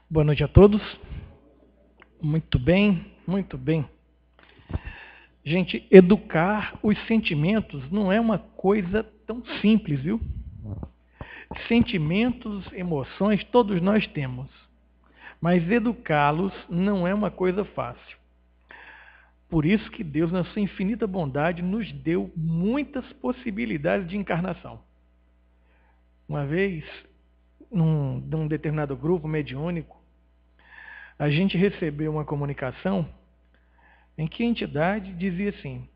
Boa noite a todos. Muito bem, muito bem. Gente, educar os sentimentos não é uma coisa tão simples, viu? Sentimentos, emoções, todos nós temos. Mas educá-los não é uma coisa fácil. Por isso que Deus, na sua infinita bondade, nos deu muitas possibilidades de encarnação. Uma vez, num determinado grupo mediúnico, a gente recebeu uma comunicação em que a entidade dizia assim,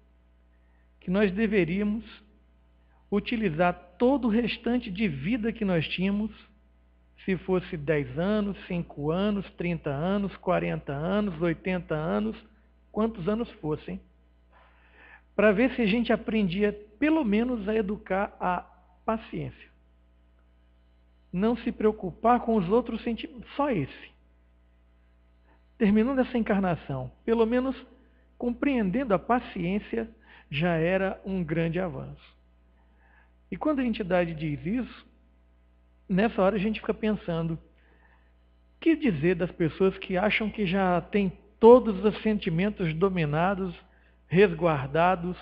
que nós deveríamos utilizar todo o restante de vida que nós tínhamos, se fosse 10 anos, 5 anos, 30 anos, 40 anos, 80 anos, quantos anos fossem, para ver se a gente aprendia pelo menos a educar a paciência. Não se preocupar com os outros sentimentos, só esse. Terminando essa encarnação, pelo menos compreendendo a paciência, já era um grande avanço. E quando a entidade diz isso, nessa hora a gente fica pensando, o que dizer das pessoas que acham que já têm todos os sentimentos dominados, resguardados,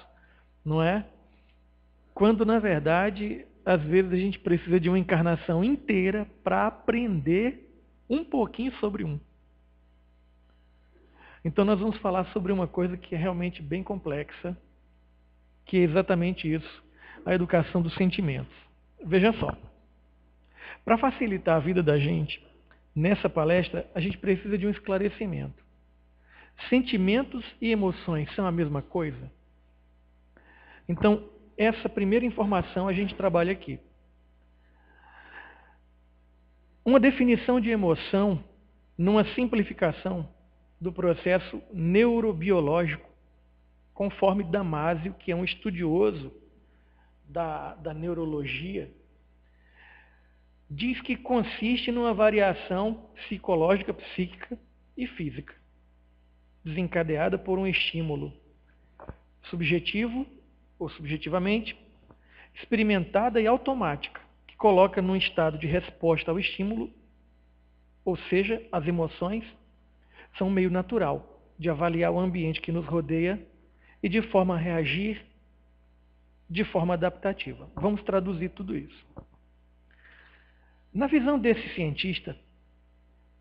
não é? Quando, na verdade, às vezes a gente precisa de uma encarnação inteira para aprender um pouquinho sobre um. Então nós vamos falar sobre uma coisa que é realmente bem complexa, que é exatamente isso, a educação dos sentimentos. Veja só, para facilitar a vida da gente, nessa palestra, a gente precisa de um esclarecimento. Sentimentos e emoções são a mesma coisa? Então, essa primeira informação a gente trabalha aqui. Uma definição de emoção, numa simplificação do processo neurobiológico, conforme Damásio, que é um estudioso da neurologia, diz que consiste numa variação psicológica, psíquica e física, desencadeada por um estímulo subjetivo ou subjetivamente, experimentada e automática, que coloca num estado de resposta ao estímulo, ou seja, as emoções são um meio natural de avaliar o ambiente que nos rodeia e de forma a reagir de forma adaptativa. Vamos traduzir tudo isso. Na visão desse cientista,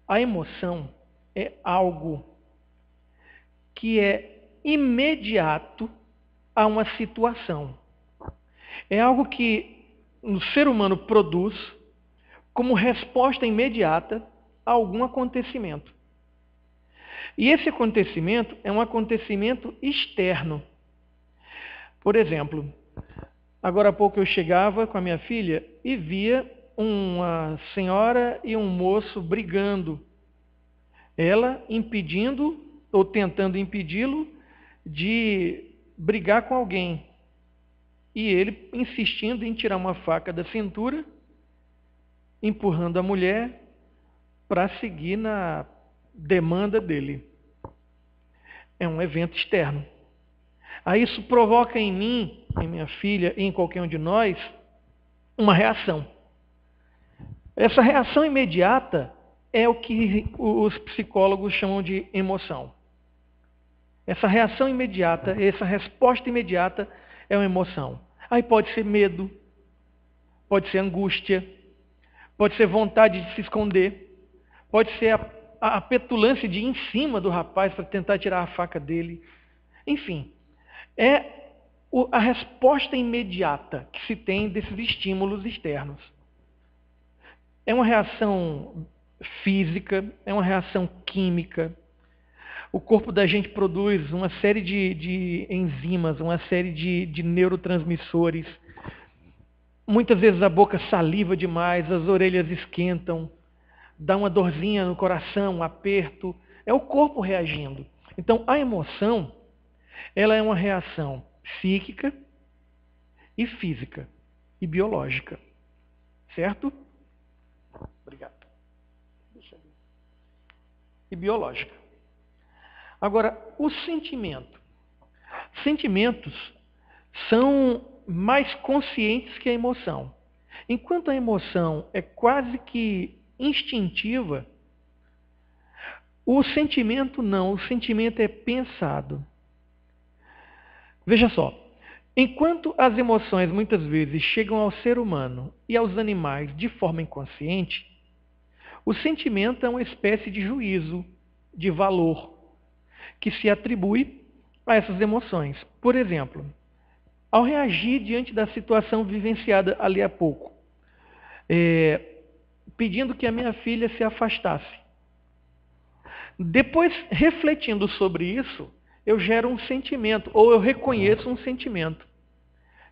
a emoção é algo que é imediato a uma situação. É algo que o ser humano produz como resposta imediata a algum acontecimento. E esse acontecimento é um acontecimento externo. Por exemplo, agora há pouco eu chegava com a minha filha e via uma senhora e um moço brigando. Ela impedindo ou tentando impedi-lo de brigar com alguém. E ele insistindo em tirar uma faca da cintura, empurrando a mulher para seguir na demanda dele. É um evento externo. Aí isso provoca em mim, em minha filha e em qualquer um de nós, uma reação. Essa reação imediata é o que os psicólogos chamam de emoção. Essa reação imediata, essa resposta imediata é uma emoção. Aí pode ser medo, pode ser angústia, pode ser vontade de se esconder, pode ser a petulância de ir em cima do rapaz para tentar tirar a faca dele. Enfim, é a resposta imediata que se tem desses estímulos externos. É uma reação física, é uma reação química. O corpo da gente produz uma série de enzimas, uma série de neurotransmissores. Muitas vezes a boca saliva demais, as orelhas esquentam, dá uma dorzinha no coração, um aperto. É o corpo reagindo. Então, a emoção, ela é uma reação psíquica e física e biológica. Certo? Obrigado. E biológica. Agora, o sentimento. Sentimentos são mais conscientes que a emoção. Enquanto a emoção é quase que instintiva, O sentimento não, o sentimento é pensado. Veja só, enquanto as emoções muitas vezes chegam ao ser humano e aos animais de forma inconsciente, o sentimento é uma espécie de juízo, de valor, que se atribui a essas emoções. Por exemplo, ao reagir diante da situação vivenciada ali há pouco, pedindo que a minha filha se afastasse. Depois, refletindo sobre isso, eu gero um sentimento, ou eu reconheço um sentimento.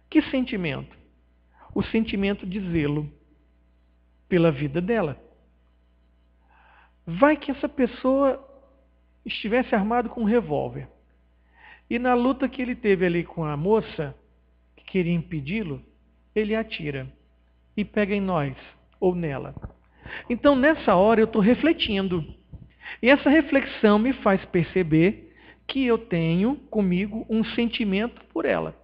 Que sentimento? O sentimento de zelo pela vida dela. Vai que essa pessoa estivesse armado com um revólver. E na luta que ele teve ali com a moça, que queria impedi-lo, ele atira e pega em nós ou nela. Então, nessa hora, eu estou refletindo. E essa reflexão me faz perceber que eu tenho comigo um sentimento por ela.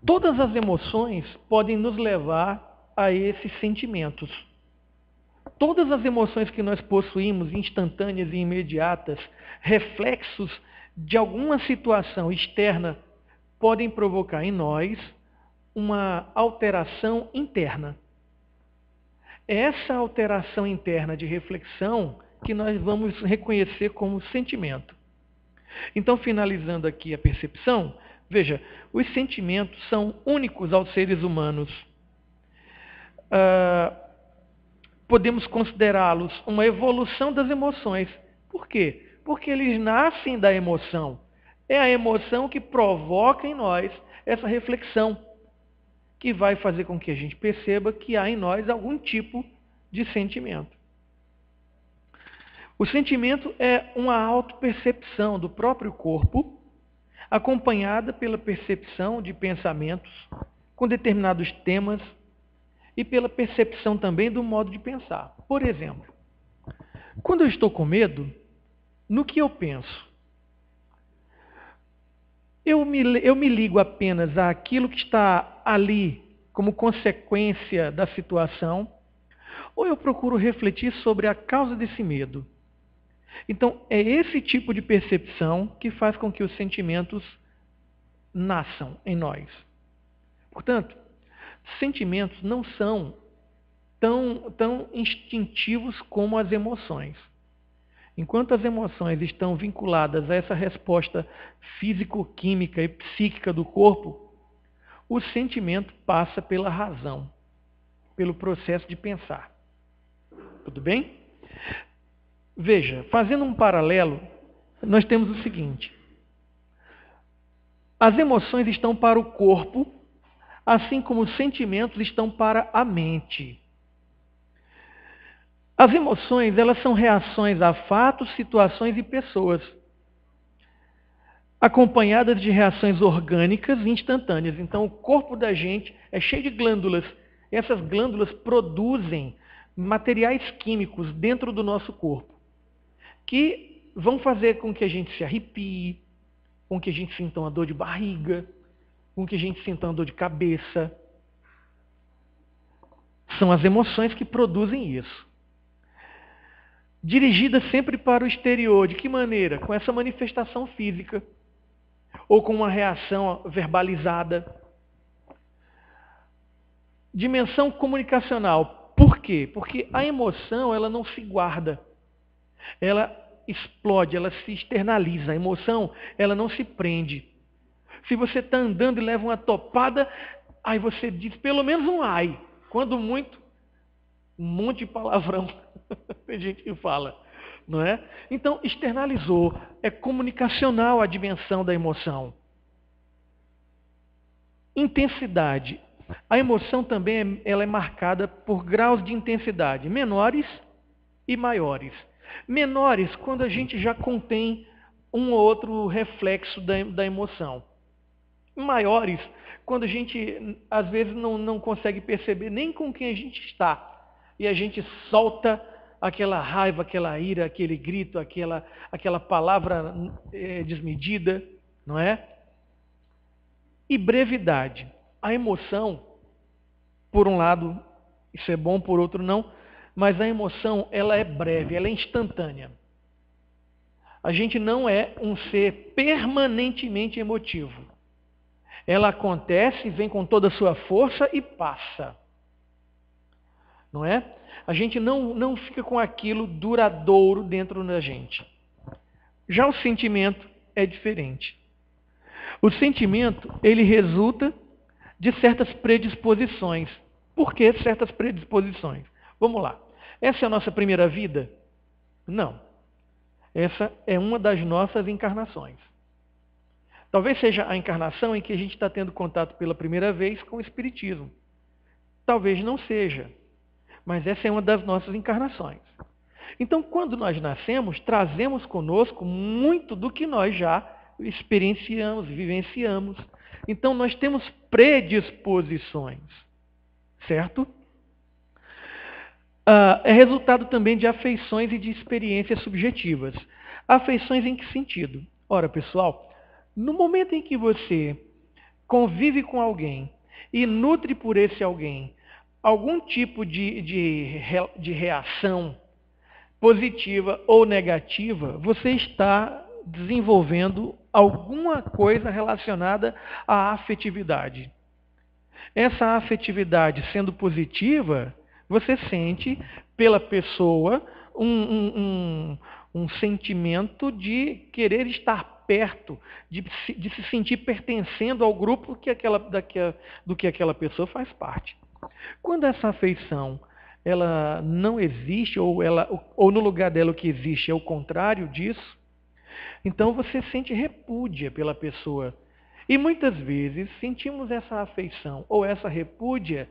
Todas as emoções podem nos levar a esses sentimentos. Todas as emoções que nós possuímos, instantâneas e imediatas, reflexos de alguma situação externa, podem provocar em nós uma alteração interna. É essa alteração interna de reflexão que nós vamos reconhecer como sentimento. Então, finalizando aqui a percepção, veja, os sentimentos são únicos aos seres humanos. Podemos considerá-los uma evolução das emoções. Por quê? Porque eles nascem da emoção. É a emoção que provoca em nós essa reflexão, que vai fazer com que a gente perceba que há em nós algum tipo de sentimento. O sentimento é uma autopercepção do próprio corpo, acompanhada pela percepção de pensamentos com determinados temas e pela percepção também do modo de pensar. Por exemplo, quando eu estou com medo, no que eu penso? Eu me ligo apenas àquilo que está ali como consequência da situação, ou eu procuro refletir sobre a causa desse medo? Então, é esse tipo de percepção que faz com que os sentimentos nasçam em nós. Portanto, sentimentos não são tão instintivos como as emoções. Enquanto as emoções estão vinculadas a essa resposta físico-química e psíquica do corpo, o sentimento passa pela razão, pelo processo de pensar. Tudo bem? Veja, fazendo um paralelo, nós temos o seguinte: as emoções estão para o corpo, assim como os sentimentos estão para a mente. As emoções, elas são reações a fatos, situações e pessoas, acompanhadas de reações orgânicas e instantâneas. Então, o corpo da gente é cheio de glândulas. Essas glândulas produzem materiais químicos dentro do nosso corpo, que vão fazer com que a gente se arrepie, com que a gente sinta uma dor de barriga, com que a gente sinta uma dor de cabeça. São as emoções que produzem isso. Dirigida sempre para o exterior. De que maneira? Com essa manifestação física, ou com uma reação verbalizada. Dimensão comunicacional. Por quê? Porque a emoção, ela não se guarda. Ela explode, ela se externaliza. A emoção, ela não se prende. Se você está andando e leva uma topada, aí você diz pelo menos um ai. Quando muito, um monte de palavrão. Tem gente que fala, não é? Então, externalizou. É comunicacional a dimensão da emoção. Intensidade. A emoção também ela é marcada por graus de intensidade, menores e maiores. Menores, quando a gente já contém um ou outro reflexo da emoção. Maiores, quando a gente, às vezes, não consegue perceber nem com quem a gente está. E a gente solta aquela raiva, aquela ira, aquele grito, aquela palavra desmedida, não é? E brevidade. A emoção, por um lado, isso é bom, por outro não, mas a emoção ela é breve, ela é instantânea. A gente não é um ser permanentemente emotivo. Ela acontece, vem com toda a sua força e passa. Não é? A gente não fica com aquilo duradouro dentro da gente. Já o sentimento é diferente. O sentimento, ele resulta de certas predisposições. Por que certas predisposições? Vamos lá. Essa é a nossa primeira vida? Não. Essa é uma das nossas encarnações. Talvez seja a encarnação em que a gente está tendo contato pela primeira vez com o Espiritismo. Talvez não seja, mas essa é uma das nossas encarnações. Então, quando nós nascemos, trazemos conosco muito do que nós já experienciamos, vivenciamos. Então, nós temos predisposições, certo? É resultado também de afeições e de experiências subjetivas. Afeições em que sentido? Ora, pessoal, no momento em que você convive com alguém e nutre por esse alguém algum tipo de reação positiva ou negativa, você está desenvolvendo alguma coisa relacionada à afetividade. Essa afetividade sendo positiva, você sente pela pessoa um sentimento de querer estar perto, de se sentir pertencendo ao grupo do que aquela pessoa faz parte. Quando essa afeição ela não existe, ou no lugar dela o que existe é o contrário disso, então você sente repúdia pela pessoa. E muitas vezes sentimos essa afeição ou essa repúdia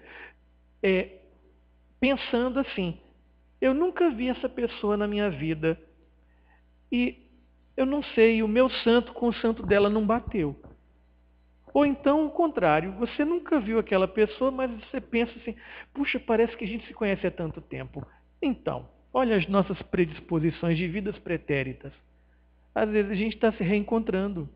pensando assim: eu nunca vi essa pessoa na minha vida e eu não sei, o meu santo com o santo dela não bateu. Ou então o contrário, você nunca viu aquela pessoa, mas você pensa assim: puxa, parece que a gente se conhece há tanto tempo. Então, olha as nossas predisposições de vidas pretéritas. Às vezes a gente está se reencontrando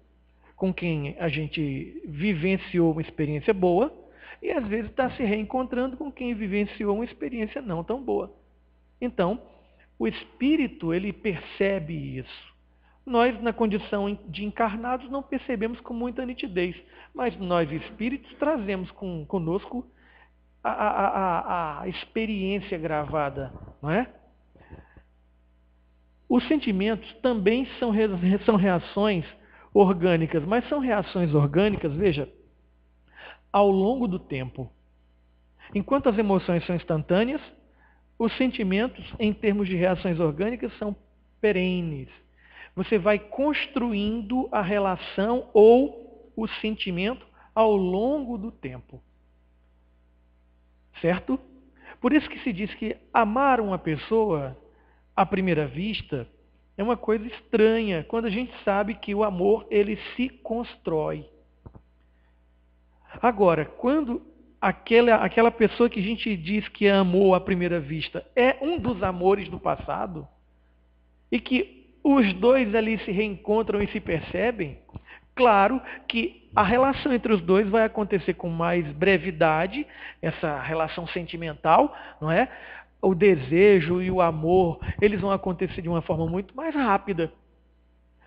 com quem a gente vivenciou uma experiência boa e às vezes está se reencontrando com quem vivenciou uma experiência não tão boa. Então, o espírito, ele percebe isso. Nós, na condição de encarnados, não percebemos com muita nitidez, mas nós, espíritos, trazemos conosco a experiência gravada, não é? Os sentimentos também são reações orgânicas, mas são reações orgânicas, veja, ao longo do tempo. Enquanto as emoções são instantâneas, os sentimentos, em termos de reações orgânicas, são perenes. Você vai construindo a relação ou o sentimento ao longo do tempo. Certo? Por isso que se diz que amar uma pessoa à primeira vista é uma coisa estranha, quando a gente sabe que o amor, ele se constrói. Agora, quando aquela pessoa que a gente diz que amou à primeira vista é um dos amores do passado, e que os dois ali se reencontram e se percebem, claro que a relação entre os dois vai acontecer com mais brevidade, essa relação sentimental, não é? O desejo e o amor, eles vão acontecer de uma forma muito mais rápida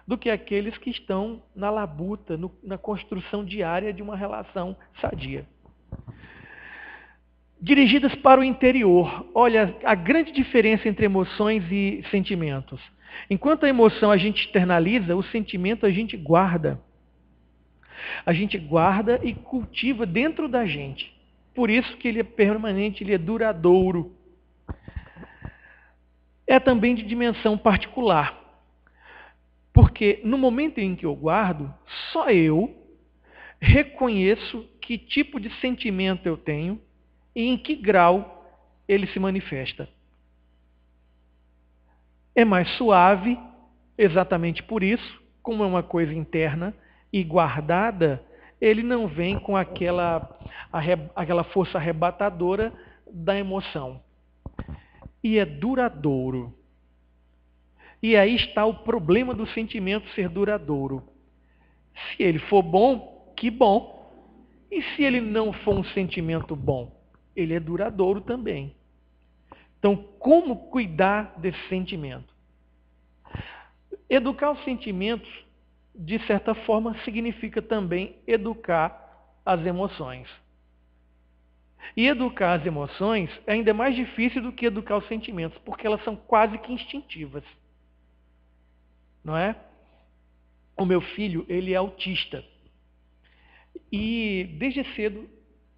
do que aqueles que estão na labuta, na construção diária de uma relação sadia. Dirigidas para o interior. Olha a grande diferença entre emoções e sentimentos. Enquanto a emoção a gente externaliza, o sentimento a gente guarda. A gente guarda e cultiva dentro da gente. Por isso que ele é permanente, ele é duradouro. É também de dimensão particular. Porque no momento em que eu guardo, só eu reconheço que tipo de sentimento eu tenho e em que grau ele se manifesta. É mais suave, exatamente por isso, como é uma coisa interna e guardada, ele não vem com aquela força arrebatadora da emoção. E é duradouro. E aí está o problema do sentimento ser duradouro. Se ele for bom, que bom. E se ele não for um sentimento bom, ele é duradouro também. Então, como cuidar desse sentimento? Educar os sentimentos, de certa forma, significa também educar as emoções. E educar as emoções é ainda mais difícil do que educar os sentimentos, porque elas são quase que instintivas. Não é? O meu filho, ele é autista. E desde cedo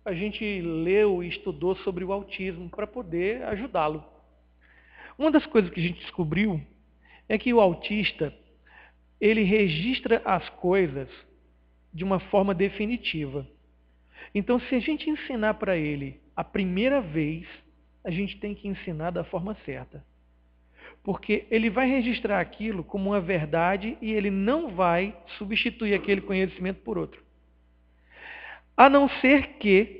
a gente leu e estudou sobre o autismo para poder ajudá-lo. Uma das coisas que a gente descobriu é que o autista, ele registra as coisas de uma forma definitiva. Então, se a gente ensinar para ele a primeira vez, a gente tem que ensinar da forma certa. Porque ele vai registrar aquilo como uma verdade e ele não vai substituir aquele conhecimento por outro. A não ser que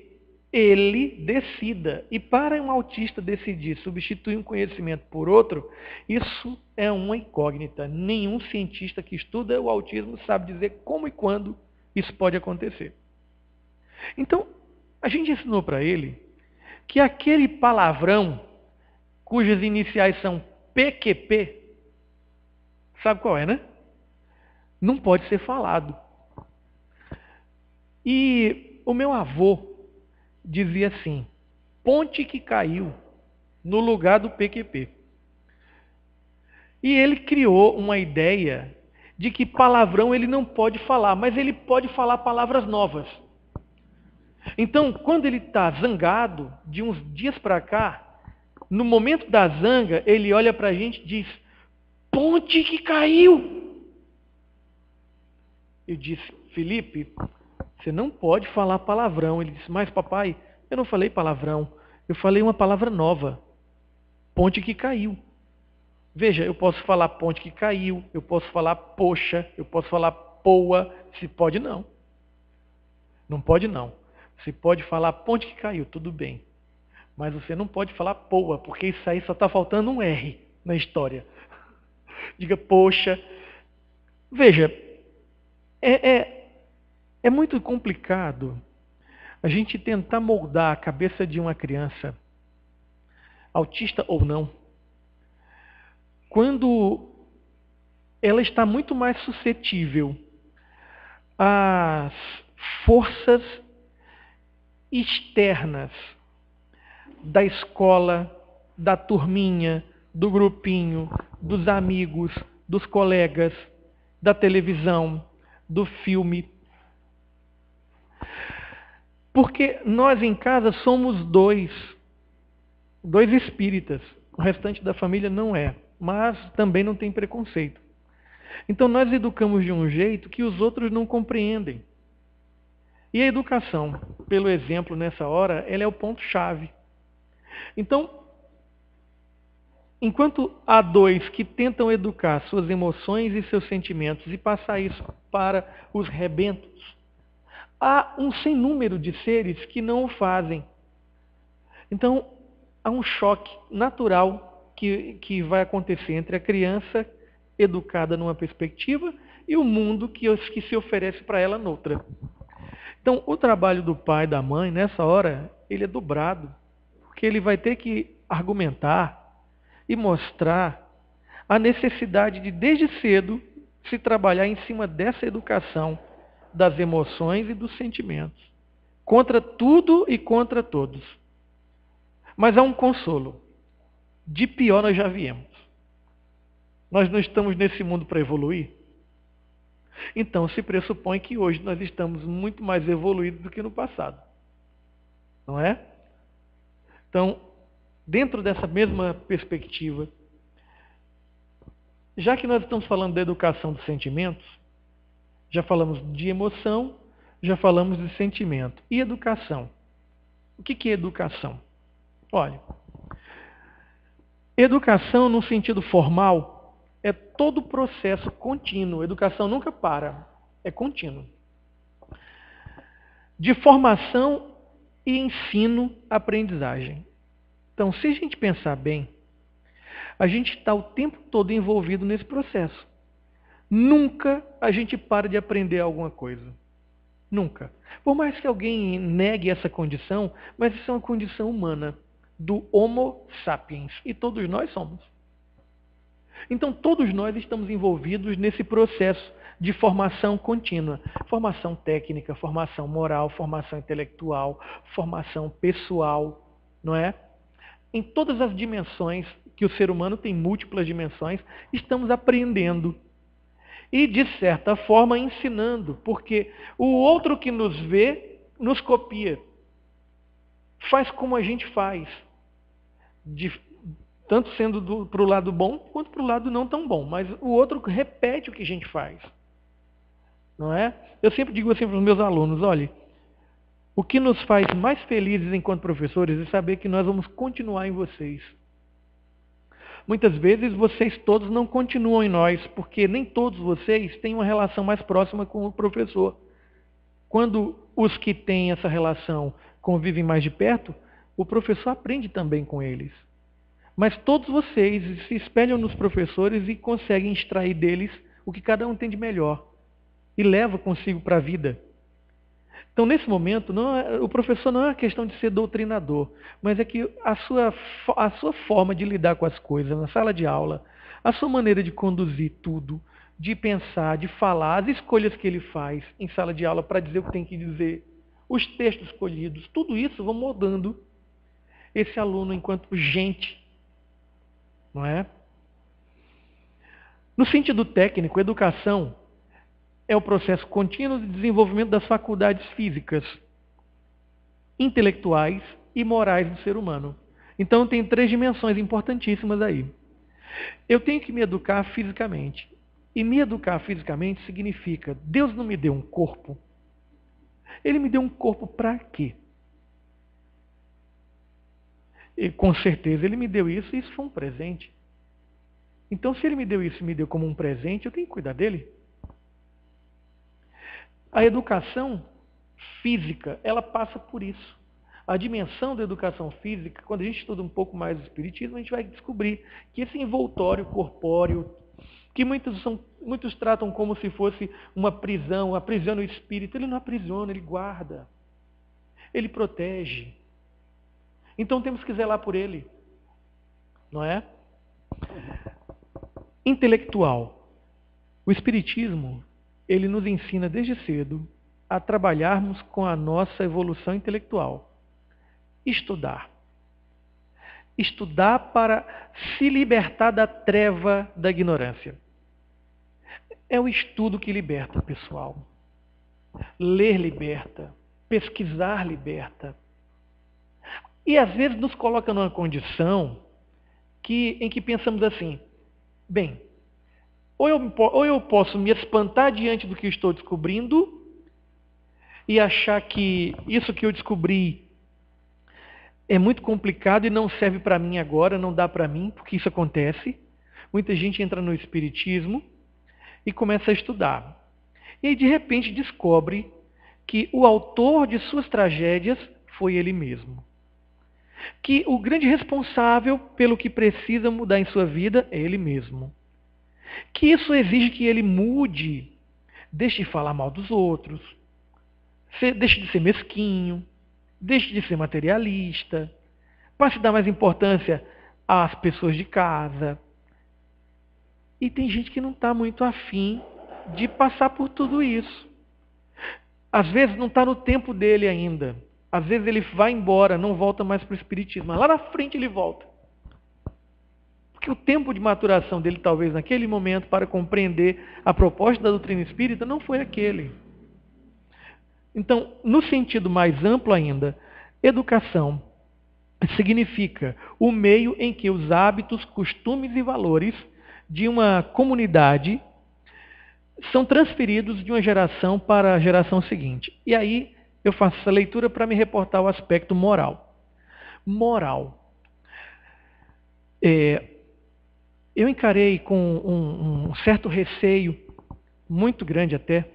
ele decida. E para um autista decidir substituir um conhecimento por outro, isso é uma incógnita. Nenhum cientista que estuda o autismo sabe dizer como e quando isso pode acontecer. Então, a gente ensinou para ele que aquele palavrão, cujas iniciais são PQP, sabe qual é, né? Não pode ser falado. E o meu avô dizia assim: ponte que caiu no lugar do PQP. E ele criou uma ideia de que palavrão ele não pode falar, mas ele pode falar palavras novas. Então, quando ele está zangado, de uns dias para cá, no momento da zanga, ele olha para a gente e diz: ponte que caiu. Eu disse: Felipe, você não pode falar palavrão. Ele disse: mas papai, eu não falei palavrão, eu falei uma palavra nova, ponte que caiu. Veja, eu posso falar ponte que caiu, eu posso falar poxa, eu posso falar poa. Se pode não. Não pode não. Você pode falar ponte que caiu, tudo bem. Mas você não pode falar poa, porque isso aí só está faltando um R na história. Diga poxa. Veja, é muito complicado a gente tentar moldar a cabeça de uma criança, autista ou não, quando ela está muito mais suscetível às forças externas da escola, da turminha, do grupinho, dos amigos, dos colegas, da televisão, do filme. Porque nós em casa somos dois espíritas. O restante da família não é, mas também não tem preconceito. Então nós educamos de um jeito que os outros não compreendem. E a educação, pelo exemplo nessa hora, ela é o ponto-chave. Então, enquanto há dois que tentam educar suas emoções e seus sentimentos e passar isso para os rebentos, há um sem número de seres que não o fazem. Então, há um choque natural que vai acontecer entre a criança educada numa perspectiva e o mundo que se oferece para ela noutra. Então, o trabalho do pai e da mãe, nessa hora, ele é dobrado, porque ele vai ter que argumentar e mostrar a necessidade de, desde cedo, se trabalhar em cima dessa educação das emoções e dos sentimentos, contra tudo e contra todos. Mas há um consolo. De pior nós já viemos. Nós não estamos nesse mundo para evoluir? Então se pressupõe que hoje nós estamos muito mais evoluídos do que no passado. Não é? Então, dentro dessa mesma perspectiva, já que nós estamos falando da educação dos sentimentos, já falamos de emoção, já falamos de sentimento. E educação? O que é educação? Olha, educação no sentido formal é todo o processo contínuo. Educação nunca para, é contínuo. De formação e ensino, aprendizagem. Então, se a gente pensar bem, a gente está o tempo todo envolvido nesse processo. Nunca a gente para de aprender alguma coisa. Nunca. Por mais que alguém negue essa condição, mas isso é uma condição humana. do Homo sapiens. E todos nós somos. Então, todos nós estamos envolvidos nesse processo de formação contínua. Formação técnica, formação moral, formação intelectual, formação pessoal, não é? Em todas as dimensões, que o ser humano tem múltiplas dimensões, estamos aprendendo. E, de certa forma, ensinando, porque o outro que nos vê, nos copia. Faz como a gente faz. Tanto sendo para o lado bom, quanto para o lado não tão bom. Mas o outro repete o que a gente faz. Não é? Eu sempre digo assim para os meus alunos, olha, o que nos faz mais felizes enquanto professores é saber que nós vamos continuar em vocês. Muitas vezes vocês todos não continuam em nós, porque nem todos vocês têm uma relação mais próxima com o professor. Quando os que têm essa relação convivem mais de perto, o professor aprende também com eles. Mas todos vocês se espelham nos professores e conseguem extrair deles o que cada um tem de melhor. E leva consigo para a vida. Então, nesse momento, o professor não é uma questão de ser doutrinador, mas é que a sua forma de lidar com as coisas na sala de aula, a sua maneira de conduzir tudo, de pensar, de falar, as escolhas que ele faz em sala de aula para dizer o que tem que dizer, os textos escolhidos, tudo isso vão moldando esse aluno enquanto gente, não é? No sentido técnico, educação é o processo contínuo de desenvolvimento das faculdades físicas, intelectuais e morais do ser humano. Então tem 3 dimensões importantíssimas aí. Eu tenho que me educar fisicamente. E me educar fisicamente significa, Deus não me deu um corpo. Ele me deu um corpo para quê? E, com certeza ele me deu isso e isso foi um presente. Então se ele me deu isso e me deu como um presente, eu tenho que cuidar dele. A educação física, ela passa por isso. A dimensão da educação física, quando a gente estuda um pouco mais o espiritismo, a gente vai descobrir que esse envoltório corpóreo, que muitos tratam como se fosse uma prisão, aprisiona o espírito, ele não aprisiona, ele guarda, ele protege. Então temos que zelar por ele, não é? Intelectual. O espiritismo, ele nos ensina desde cedo a trabalharmos com a nossa evolução intelectual. Estudar. Estudar para se libertar da treva da ignorância. É o estudo que liberta, pessoal. Ler liberta. Pesquisar liberta. E às vezes nos coloca numa condição em que pensamos assim, bem, ou eu posso me espantar diante do que estou descobrindo e achar que isso que eu descobri é muito complicado e não serve para mim agora, não dá para mim, porque isso acontece. Muita gente entra no espiritismo e começa a estudar. E aí, de repente, descobre que o autor de suas tragédias foi ele mesmo. Que o grande responsável pelo que precisa mudar em sua vida é ele mesmo. Que isso exige que ele mude, deixe de falar mal dos outros, deixe de ser mesquinho, deixe de ser materialista, passe a dar mais importância às pessoas de casa. E tem gente que não está muito afim de passar por tudo isso. Às vezes não está no tempo dele ainda. Às vezes ele vai embora, não volta mais para o espiritismo, mas lá na frente ele volta. Porque o tempo de maturação dele, talvez naquele momento, para compreender a proposta da doutrina espírita, não foi aquele. Então, no sentido mais amplo ainda, educação significa o meio em que os hábitos, costumes e valores de uma comunidade são transferidos de uma geração para a geração seguinte. E aí eu faço essa leitura para me reportar ao aspecto moral. Moral. Eu encarei com um certo receio, muito grande até,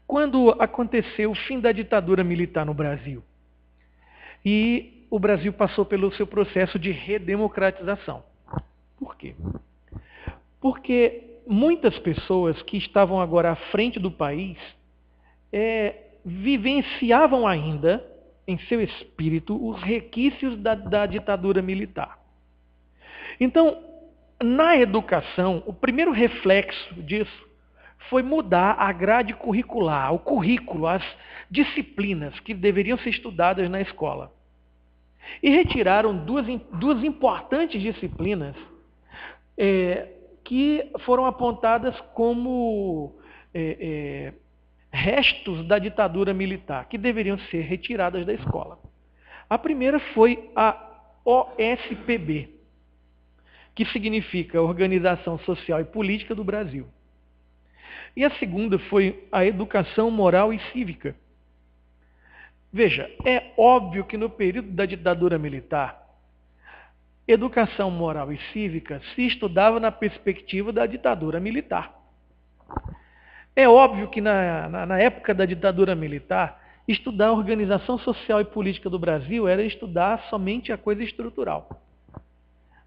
quando aconteceu o fim da ditadura militar no Brasil. E o Brasil passou pelo seu processo de redemocratização. Por quê? Porque muitas pessoas que estavam agora à frente do país vivenciavam ainda, em seu espírito os requisitos da ditadura militar. Então, na educação, o primeiro reflexo disso foi mudar a grade curricular, o currículo, as disciplinas que deveriam ser estudadas na escola. E retiraram duas importantes disciplinas que foram apontadas como restos da ditadura militar, que deveriam ser retiradas da escola. A primeira foi a OSPB, que significa Organização Social e Política do Brasil. E a segunda foi a Educação Moral e Cívica. Veja, é óbvio que no período da ditadura militar, educação moral e cívica se estudava na perspectiva da ditadura militar. É óbvio que na época da ditadura militar, estudar a organização social e política do Brasil era estudar somente a coisa estrutural.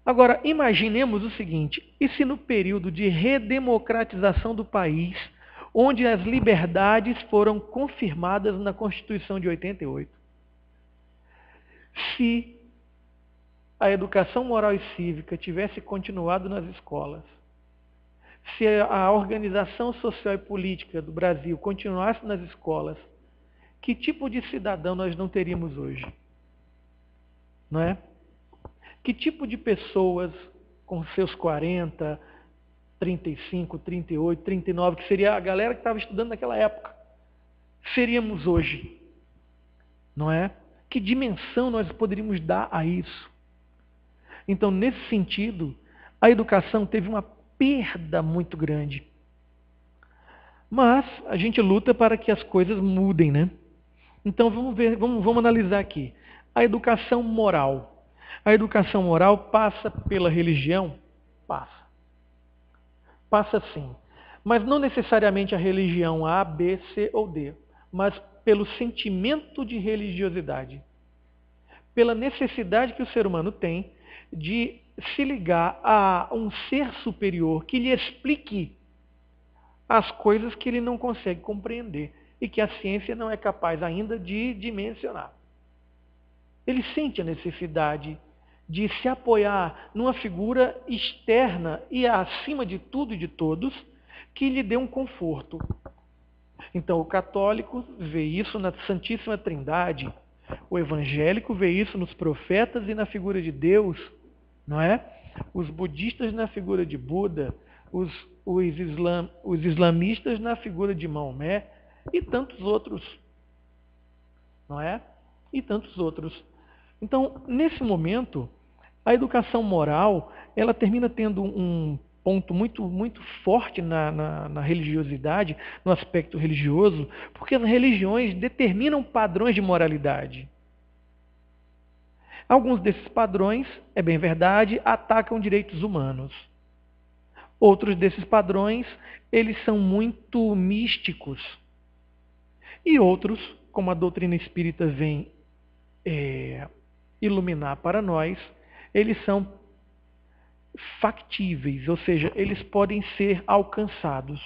Agora, imaginemos o seguinte, e se no período de redemocratização do país, onde as liberdades foram confirmadas na Constituição de 88, se a educação moral e cívica tivesse continuado nas escolas, se a organização social e política do Brasil continuasse nas escolas, que tipo de cidadão nós não teríamos hoje? Não é? Que tipo de pessoas com seus 40, 35, 38, 39, que seria a galera que estava estudando naquela época, seríamos hoje? Não é? Que dimensão nós poderíamos dar a isso? Então, nesse sentido, a educação teve uma perda muito grande. Mas a gente luta para que as coisas mudem, né? Então vamos analisar aqui. A educação moral. A educação moral passa pela religião? Passa. Passa sim. Mas não necessariamente a religião A, B, C ou D, mas pelo sentimento de religiosidade. Pela necessidade que o ser humano tem de se ligar a um ser superior que lhe explique as coisas que ele não consegue compreender e que a ciência não é capaz ainda de dimensionar. Ele sente a necessidade de se apoiar numa figura externa e acima de tudo e de todos que lhe dê um conforto. Então o católico vê isso na Santíssima Trindade, o evangélico vê isso nos profetas e na figura de Deus, não é? Os budistas na figura de Buda, os islamistas na figura de Maomé e tantos outros, não é? E tantos outros. Então, nesse momento, a educação moral, ela termina tendo um ponto muito forte na religiosidade, no aspecto religioso, porque as religiões determinam padrões de moralidade. Alguns desses padrões, é bem verdade, atacam direitos humanos. Outros desses padrões, eles são muito místicos. E outros, como a doutrina espírita vem iluminar para nós, eles são factíveis, ou seja, eles podem ser alcançados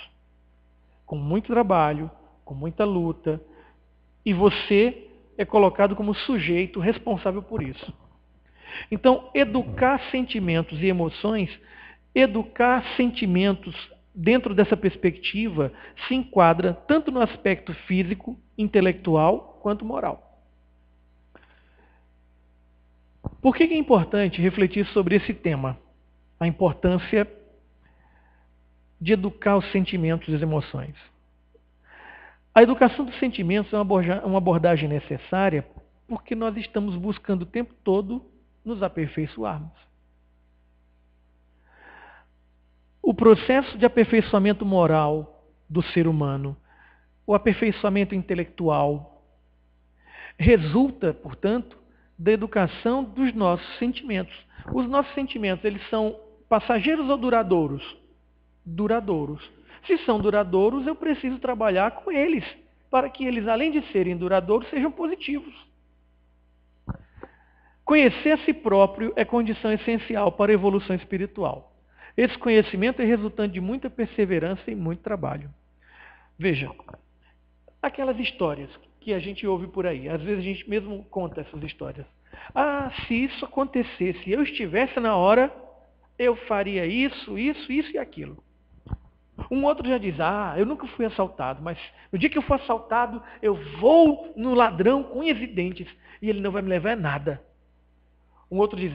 com muito trabalho, com muita luta, e você é colocado como sujeito responsável por isso. Então, educar sentimentos e emoções, educar sentimentos dentro dessa perspectiva se enquadra tanto no aspecto físico, intelectual, quanto moral. Por que é importante refletir sobre esse tema? A importância de educar os sentimentos e as emoções. A educação dos sentimentos é uma abordagem necessária porque nós estamos buscando o tempo todo nos aperfeiçoarmos. O processo de aperfeiçoamento moral do ser humano, o aperfeiçoamento intelectual, resulta, portanto, da educação dos nossos sentimentos. Os nossos sentimentos, eles são passageiros ou duradouros? Duradouros. Se são duradouros, eu preciso trabalhar com eles, para que eles, além de serem duradouros, sejam positivos. Conhecer a si próprio é condição essencial para a evolução espiritual. Esse conhecimento é resultante de muita perseverança e muito trabalho. Veja, aquelas histórias que a gente ouve por aí. Às vezes a gente mesmo conta essas histórias. Ah, se isso acontecesse, eu estivesse na hora, eu faria isso, isso, isso e aquilo. Um outro já diz, eu nunca fui assaltado, mas no dia que eu for assaltado, eu vou no ladrão com unhas e dentes e ele não vai me levar a nada. Um outro diz,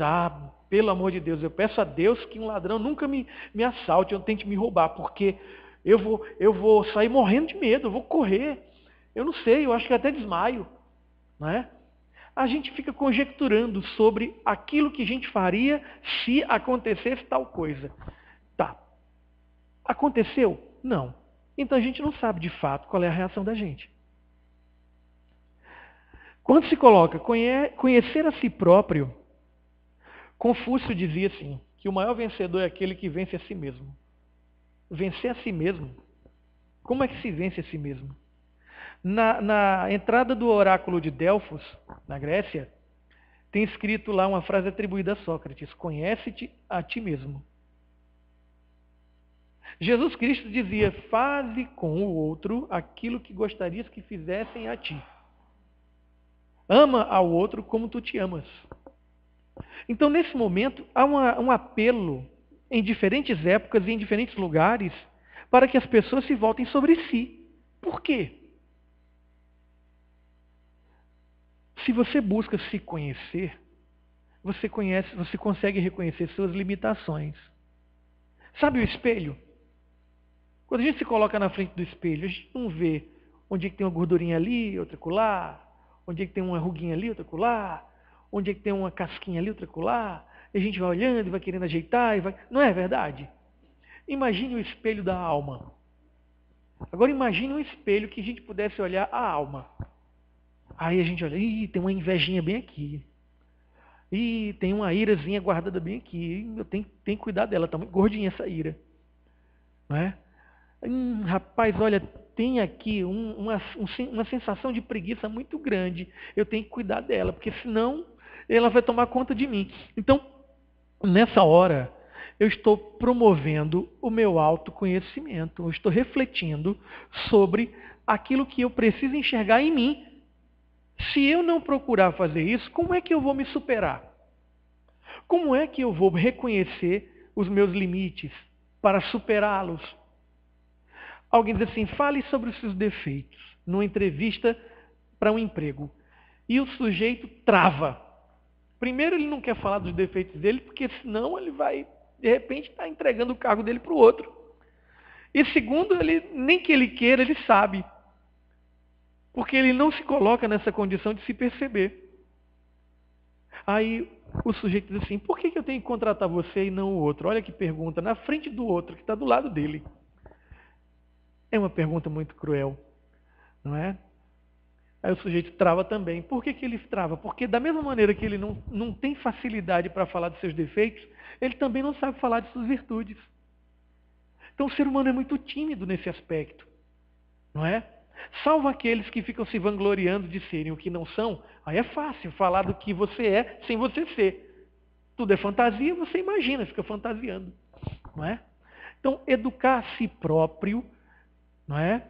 pelo amor de Deus, eu peço a Deus que um ladrão nunca me assalte, eu tente me roubar, porque eu vou sair morrendo de medo, eu vou correr. Eu não sei, eu acho que até desmaio. Não é? A gente fica conjecturando sobre aquilo que a gente faria se acontecesse tal coisa. Tá. Aconteceu? Não. Então a gente não sabe de fato qual é a reação da gente. Quando se coloca conhecer a si próprio, Confúcio dizia assim, que o maior vencedor é aquele que vence a si mesmo. Vencer a si mesmo? Como é que se vence a si mesmo? Na entrada do oráculo de Delfos, na Grécia, tem escrito lá uma frase atribuída a Sócrates: conhece-te a ti mesmo. Jesus Cristo dizia: faze com o outro aquilo que gostarias que fizessem a ti. Ama ao outro como tu te amas. Então, nesse momento, há um apelo em diferentes épocas e em diferentes lugares para que as pessoas se voltem sobre si. Por quê? Se você busca se conhecer, você consegue reconhecer suas limitações. Sabe o espelho? Quando a gente se coloca na frente do espelho, a gente não vê onde é que tem uma gordurinha ali, outra acolá, onde é que tem uma ruguinha ali, outra acolá, onde é que tem uma casquinha ali, outra acolá. E a gente vai olhando e vai querendo ajeitar. Não é verdade? Imagine o espelho da alma. Agora imagine um espelho que a gente pudesse olhar a alma. Aí a gente olha, tem uma invejinha bem aqui. Tem uma irazinha guardada bem aqui. Eu tenho que cuidar dela, tá muito gordinha essa ira. Não é? Rapaz, olha, tem aqui uma sensação de preguiça muito grande. Eu tenho que cuidar dela, porque senão ela vai tomar conta de mim. Então, nessa hora, eu estou promovendo o meu autoconhecimento. Eu estou refletindo sobre aquilo que eu preciso enxergar em mim. Se eu não procurar fazer isso, como é que eu vou me superar? Como é que eu vou reconhecer os meus limites para superá-los? Alguém diz assim, fale sobre os seus defeitos numa entrevista para um emprego. E o sujeito trava. Primeiro, ele não quer falar dos defeitos dele, porque senão ele vai, de repente, estar entregando o cargo dele para o outro. E segundo, nem que ele queira, ele sabe. Porque ele não se coloca nessa condição de se perceber. Aí o sujeito diz assim, por que eu tenho que contratar você e não o outro? Olha que pergunta, na frente do outro, que está do lado dele. É uma pergunta muito cruel, não é? Aí o sujeito trava também. Por que ele trava? Porque da mesma maneira que ele não tem facilidade para falar dos seus defeitos, ele também não sabe falar de suas virtudes. Então o ser humano é muito tímido nesse aspecto, não é? Salvo aqueles que ficam se vangloriando de serem o que não são, aí é fácil falar do que você é sem você ser. Tudo é fantasia, você imagina, fica fantasiando, não é? Então, educar a si próprio, não é?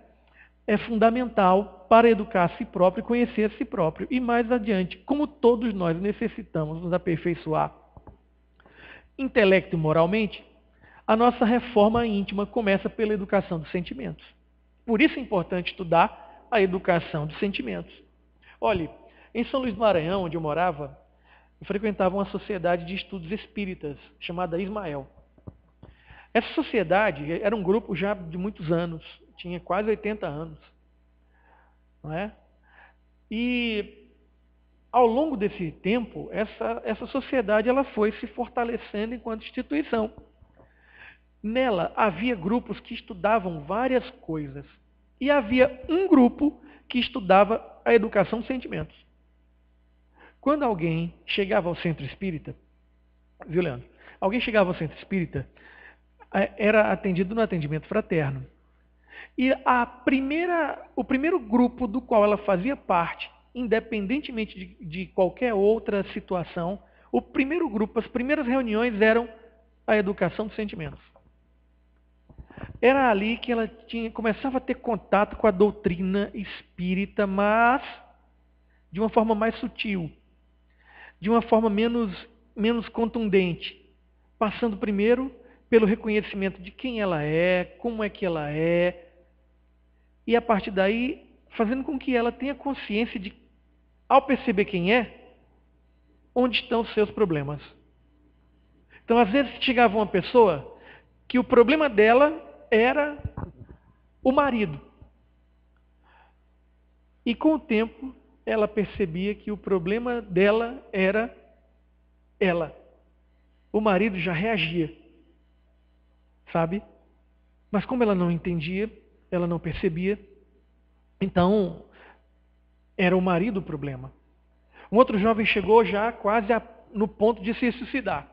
É fundamental para educar a si próprio e conhecer a si próprio. E mais adiante, como todos nós necessitamos nos aperfeiçoar intelecto e moralmente, a nossa reforma íntima começa pela educação dos sentimentos. Por isso é importante estudar a educação dos sentimentos. Olhe, em São Luís do Maranhão, onde eu morava, eu frequentava uma sociedade de estudos espíritas, chamada Ismael. Essa sociedade era um grupo já de muitos anos, tinha quase 80 anos. Não é? E ao longo desse tempo, essa sociedade ela foi se fortalecendo enquanto instituição. Nela havia grupos que estudavam várias coisas. E havia um grupo que estudava a educação dos sentimentos. Quando alguém chegava ao centro espírita, viu, Leandro? Alguém chegava ao centro espírita, era atendido no atendimento fraterno. E o primeiro grupo do qual ela fazia parte, independentemente de qualquer outra situação, o primeiro grupo, as primeiras reuniões eram a educação dos sentimentos. Era ali que ela começava a ter contato com a doutrina espírita, mas de uma forma mais sutil, de uma forma menos contundente, passando primeiro pelo reconhecimento de quem ela é, como é que ela é, e a partir daí fazendo com que ela tenha consciência de, ao perceber quem é, onde estão os seus problemas. Então, às vezes, chegava uma pessoa que o problema dela era o marido. E com o tempo, ela percebia que o problema dela era ela. O marido já reagia, sabe? Mas como ela não entendia, ela não percebia, então era o marido o problema. Um outro jovem chegou já quase no ponto de se suicidar,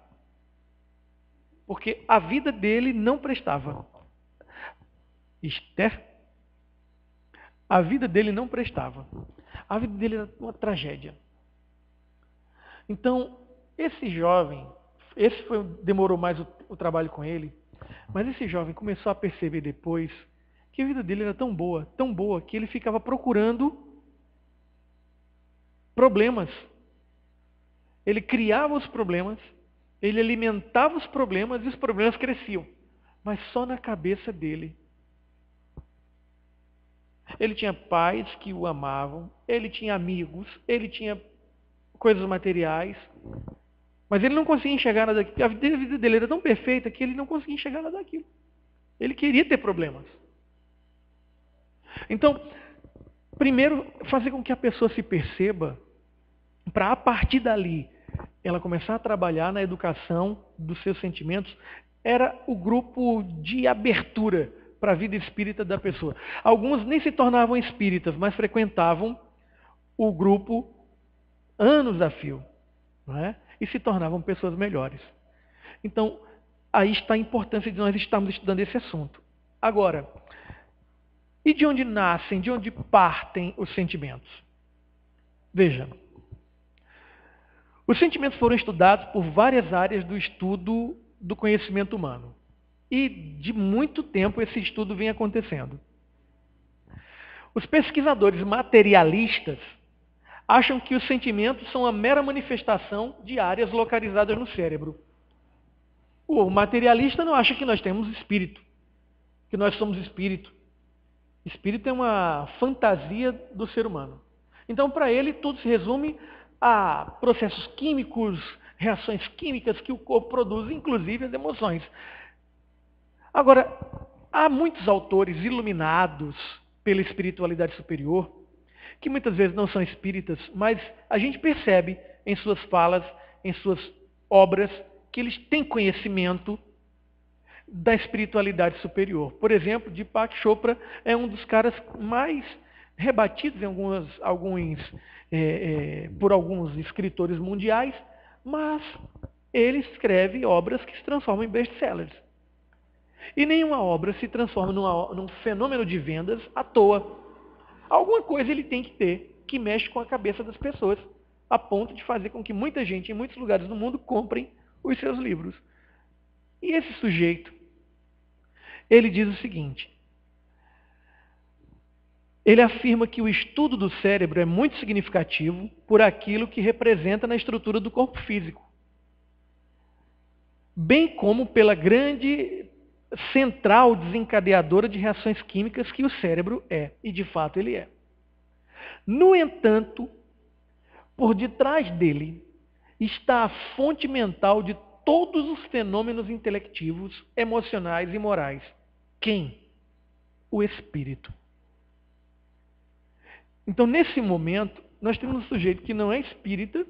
porque a vida dele não prestava. Esther, a vida dele não prestava. A vida dele era uma tragédia. Então, esse jovem, demorou mais o trabalho com ele, mas esse jovem começou a perceber depois que a vida dele era tão boa, que ele ficava procurando problemas. Ele criava os problemas, ele alimentava os problemas e os problemas cresciam, mas só na cabeça dele. Ele tinha pais que o amavam, ele tinha amigos, ele tinha coisas materiais, mas ele não conseguia enxergar nada daquilo. A vida dele era tão perfeita que ele não conseguia enxergar nada daquilo. Ele queria ter problemas. Então, primeiro, fazer com que a pessoa se perceba, para a partir dali, ela começar a trabalhar na educação dos seus sentimentos, era o grupo de abertura para a vida espírita da pessoa. Alguns nem se tornavam espíritas, mas frequentavam o grupo anos a fio, não é? E se tornavam pessoas melhores. Então, aí está a importância de nós estarmos estudando esse assunto. Agora, e de onde nascem, de onde partem os sentimentos? Veja, os sentimentos foram estudados por várias áreas do estudo do conhecimento humano. E de muito tempo esse estudo vem acontecendo. Os pesquisadores materialistas acham que os sentimentos são a mera manifestação de áreas localizadas no cérebro. O materialista não acha que nós temos espírito, que nós somos espírito. Espírito é uma fantasia do ser humano. Então, para ele, tudo se resume a processos químicos, reações químicas que o corpo produz, inclusive as emoções. Agora, há muitos autores iluminados pela espiritualidade superior, que muitas vezes não são espíritas, mas a gente percebe em suas falas, em suas obras, que eles têm conhecimento da espiritualidade superior. Por exemplo, Deepak Chopra é um dos caras mais rebatidos por alguns escritores mundiais, mas ele escreve obras que se transformam em best-sellers. E nenhuma obra se transforma num fenômeno de vendas à toa. Alguma coisa ele tem que ter que mexe com a cabeça das pessoas, a ponto de fazer com que muita gente, em muitos lugares do mundo, comprem os seus livros. E esse sujeito, ele diz o seguinte: ele afirma que o estudo do cérebro é muito significativo por aquilo que representa na estrutura do corpo físico, bem como pela grande central desencadeadora de reações químicas que o cérebro é, e de fato ele é. No entanto, por detrás dele está a fonte mental de todos os fenômenos intelectivos, emocionais e morais. Quem? O espírito. Então, nesse momento, nós temos um sujeito que não é espírita,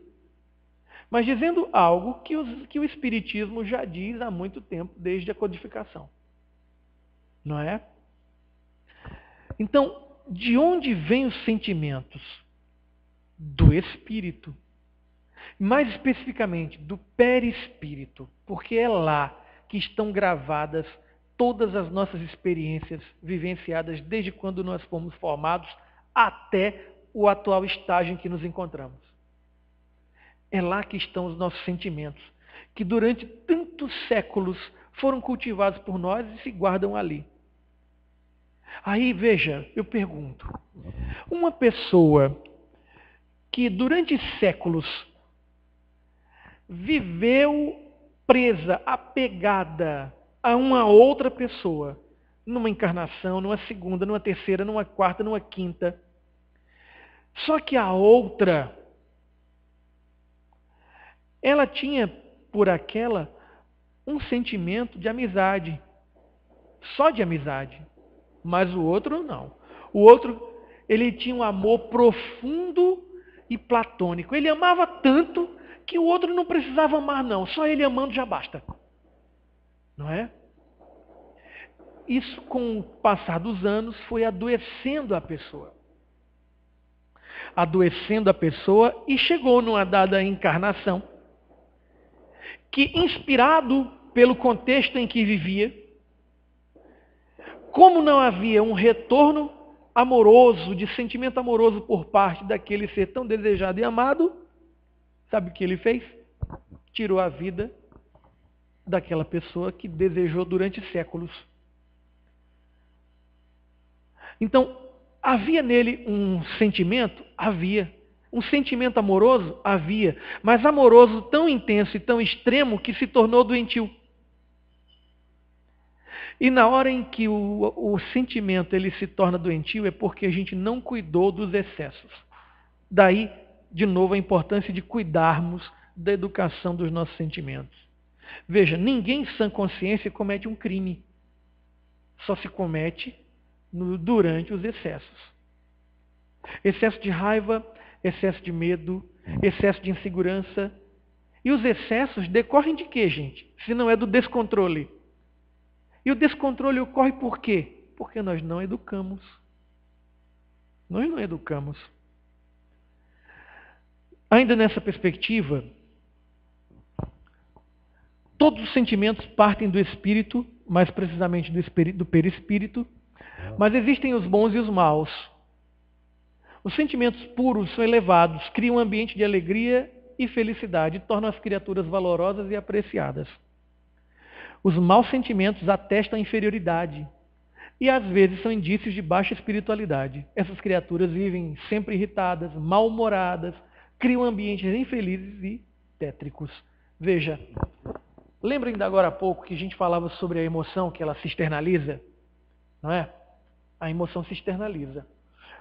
mas dizendo algo que o espiritismo já diz há muito tempo, desde a codificação. Não é? Então, de onde vêm os sentimentos? Do espírito. Mais especificamente, do perispírito, porque é lá que estão gravadas todas as nossas experiências vivenciadas desde quando nós fomos formados até o atual estágio em que nos encontramos. É lá que estão os nossos sentimentos, que durante tantos séculos foram cultivados por nós e se guardam ali. Aí, veja, eu pergunto, uma pessoa que durante séculos viveu presa, apegada a uma outra pessoa, numa encarnação, numa segunda, numa terceira, numa quarta, numa quinta, só que a outra, ela tinha por aquela um sentimento de amizade, só de amizade, mas o outro não. O outro, ele tinha um amor profundo e platônico. Ele amava tanto que o outro não precisava amar não, só ele amando já basta. Não é? Isso, com o passar dos anos, foi adoecendo a pessoa. Adoecendo a pessoa e chegou numa dada encarnação que, inspirado pelo contexto em que vivia, como não havia um retorno amoroso, de sentimento amoroso por parte daquele ser tão desejado e amado, sabe o que ele fez? Tirou a vida daquela pessoa que desejou durante séculos. Então, havia nele um sentimento? Havia. Um sentimento amoroso? Havia. Mas amoroso tão intenso e tão extremo que se tornou doentio. E na hora em que o sentimento ele se torna doentio é porque a gente não cuidou dos excessos. Daí, de novo, a importância de cuidarmos da educação dos nossos sentimentos. Veja, ninguém em sã consciência comete um crime. Só se comete durante os excessos. Excesso de raiva, excesso de medo, excesso de insegurança. E os excessos decorrem de quê, gente? Se não é do descontrole. E o descontrole ocorre por quê? Porque nós não educamos. Nós não educamos. Ainda nessa perspectiva, todos os sentimentos partem do espírito, mais precisamente do perispírito, mas existem os bons e os maus. Os sentimentos puros são elevados, criam um ambiente de alegria e felicidade, e tornam as criaturas valorosas e apreciadas. Os maus sentimentos atestam a inferioridade e às vezes são indícios de baixa espiritualidade. Essas criaturas vivem sempre irritadas, mal-humoradas, criam ambientes infelizes e tétricos. Veja, lembrem de agora há pouco que a gente falava sobre a emoção, que ela se externaliza? Não é? A emoção se externaliza.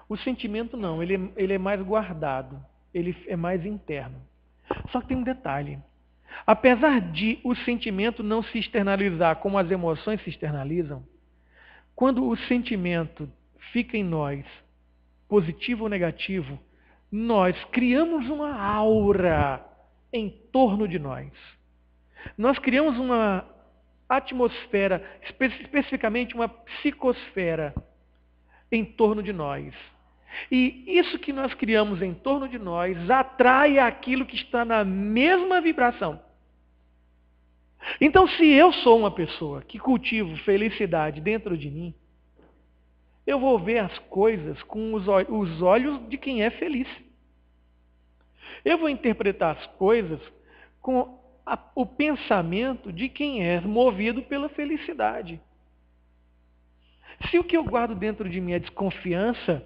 O sentimento não, ele é mais guardado, ele é mais interno. Só que tem um detalhe. Apesar de o sentimento não se externalizar como as emoções se externalizam, quando o sentimento fica em nós, positivo ou negativo, nós criamos uma aura em torno de nós. Nós criamos uma atmosfera, especificamente uma psicosfera em torno de nós. E isso que nós criamos em torno de nós atrai aquilo que está na mesma vibração. Então, se eu sou uma pessoa que cultivo felicidade dentro de mim, eu vou ver as coisas com os olhos de quem é feliz. Eu vou interpretar as coisas com o pensamento de quem é movido pela felicidade. Se o que eu guardo dentro de mim é desconfiança,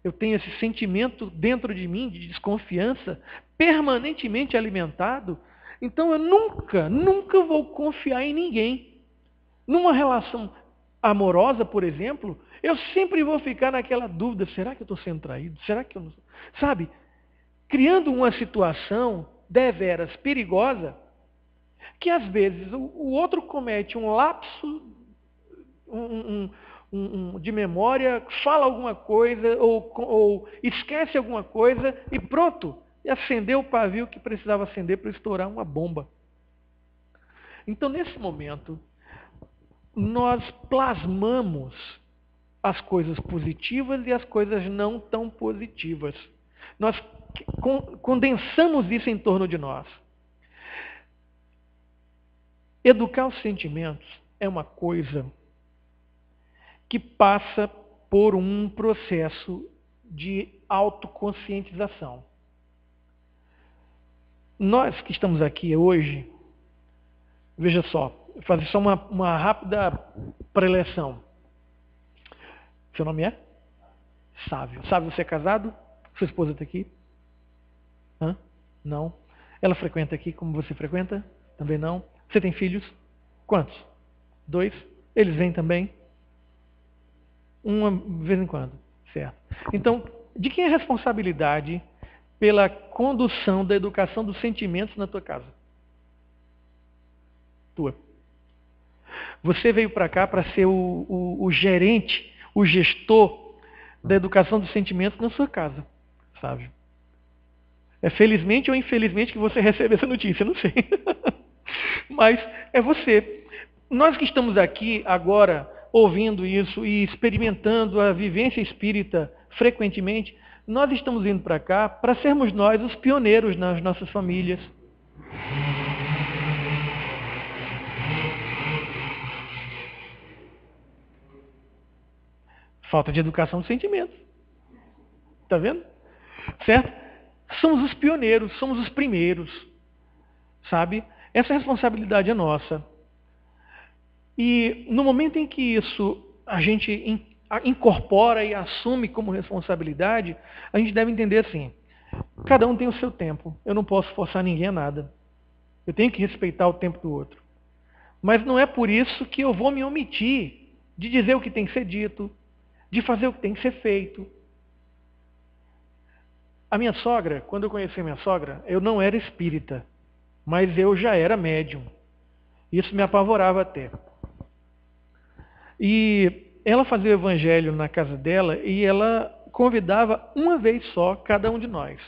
eu tenho esse sentimento dentro de mim de desconfiança, permanentemente alimentado, então eu nunca vou confiar em ninguém. Numa relação amorosa, por exemplo, eu sempre vou ficar naquela dúvida, será que eu estou sendo traído? Será que eu não sou? Sabe? Criando uma situação deveras perigosa, que às vezes o outro comete um lapso de memória, fala alguma coisa ou esquece alguma coisa e pronto, e acendeu o pavio que precisava acender para estourar uma bomba. Então, nesse momento, nós plasmamos as coisas positivas e as coisas não tão positivas. Nós condensamos isso em torno de nós. Educar os sentimentos é uma coisa que passa por um processo de autoconscientização. Nós que estamos aqui hoje, veja só, vou fazer só uma rápida preleção. Seu nome é? Sávio. Sávio, você é casado? Sua esposa está aqui? Hã? Não. Ela frequenta aqui como você frequenta? Também não. Você tem filhos? Quantos? 2? Eles vêm também? Uma de vez em quando. Certo. Então, de quem é a responsabilidade pela condução da educação dos sentimentos na tua casa? Tua. Você veio para cá para ser o gerente, o gestor da educação dos sentimentos na sua casa, sabe? É felizmente ou infelizmente que você recebe essa notícia, não sei. Mas é você. Nós que estamos aqui agora ouvindo isso e experimentando a vivência espírita frequentemente, nós estamos vindo para cá para sermos nós os pioneiros nas nossas famílias. Falta de educação dos sentimentos. Está vendo? Certo? Somos os pioneiros, somos os primeiros. Sabe? Essa responsabilidade é nossa. E no momento em que isso a gente incorpora e assume como responsabilidade, a gente deve entender assim: cada um tem o seu tempo. Eu não posso forçar ninguém a nada. Eu tenho que respeitar o tempo do outro. Mas não é por isso que eu vou me omitir de dizer o que tem que ser dito, de fazer o que tem que ser feito. A minha sogra, quando eu conheci a minha sogra, eu não era espírita, mas eu já era médium. Isso me apavorava até. E ela fazia o evangelho na casa dela e ela convidava uma vez só cada um de nós.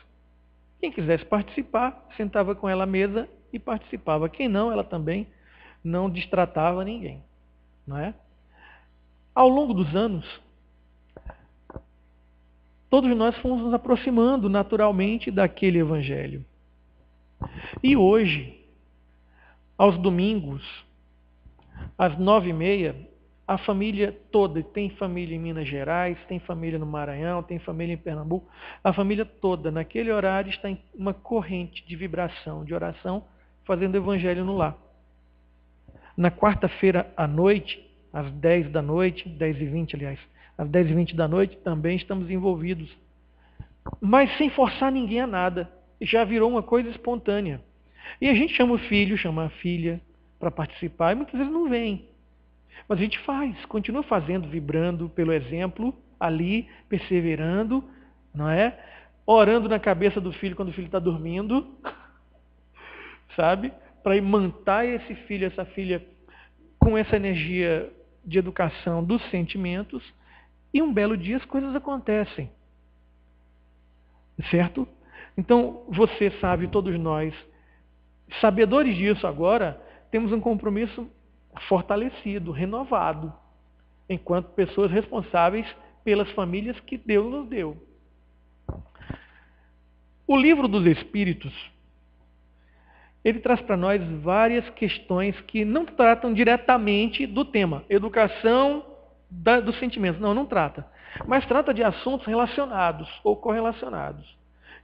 Quem quisesse participar, sentava com ela à mesa e participava. Quem não, ela também não destratava ninguém. Não é? Ao longo dos anos, todos nós fomos nos aproximando naturalmente daquele evangelho. E hoje, aos domingos, às 9h30, a família toda, tem família em Minas Gerais, tem família no Maranhão, tem família em Pernambuco, a família toda, naquele horário, está em uma corrente de vibração, de oração, fazendo o evangelho no lar. Na quarta-feira à noite, às 10 da noite, 10h20, aliás, às 10h20 da noite, também estamos envolvidos. Mas sem forçar ninguém a nada. Já virou uma coisa espontânea. E a gente chama o filho, chama a filha para participar, e muitas vezes não vem. Mas a gente faz, continua fazendo, vibrando pelo exemplo, ali, perseverando, não é? Orando na cabeça do filho quando o filho está dormindo, sabe? Para imantar esse filho, essa filha, com essa energia de educação dos sentimentos, e um belo dia as coisas acontecem. Certo? Então, você sabe, todos nós, sabedores disso agora, temos um compromisso fortalecido, renovado, enquanto pessoas responsáveis pelas famílias que Deus nos deu. O Livro dos Espíritos, ele traz para nós várias questões que não tratam diretamente do tema, educação dos sentimentos. Não, não trata. Mas trata de assuntos relacionados ou correlacionados.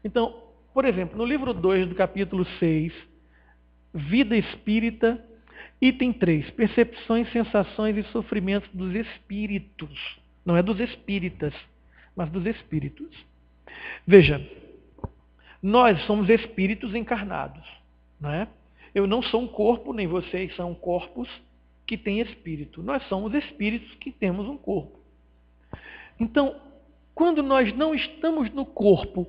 Então, por exemplo, no livro 2 do capítulo 6, Vida Espírita, item 3, percepções, sensações e sofrimentos dos espíritos. Não é dos espíritas, mas dos espíritos. Veja, nós somos espíritos encarnados, não é? Eu não sou um corpo, nem vocês são corpos que têm espírito. Nós somos espíritos que temos um corpo. Então, quando nós não estamos no corpo,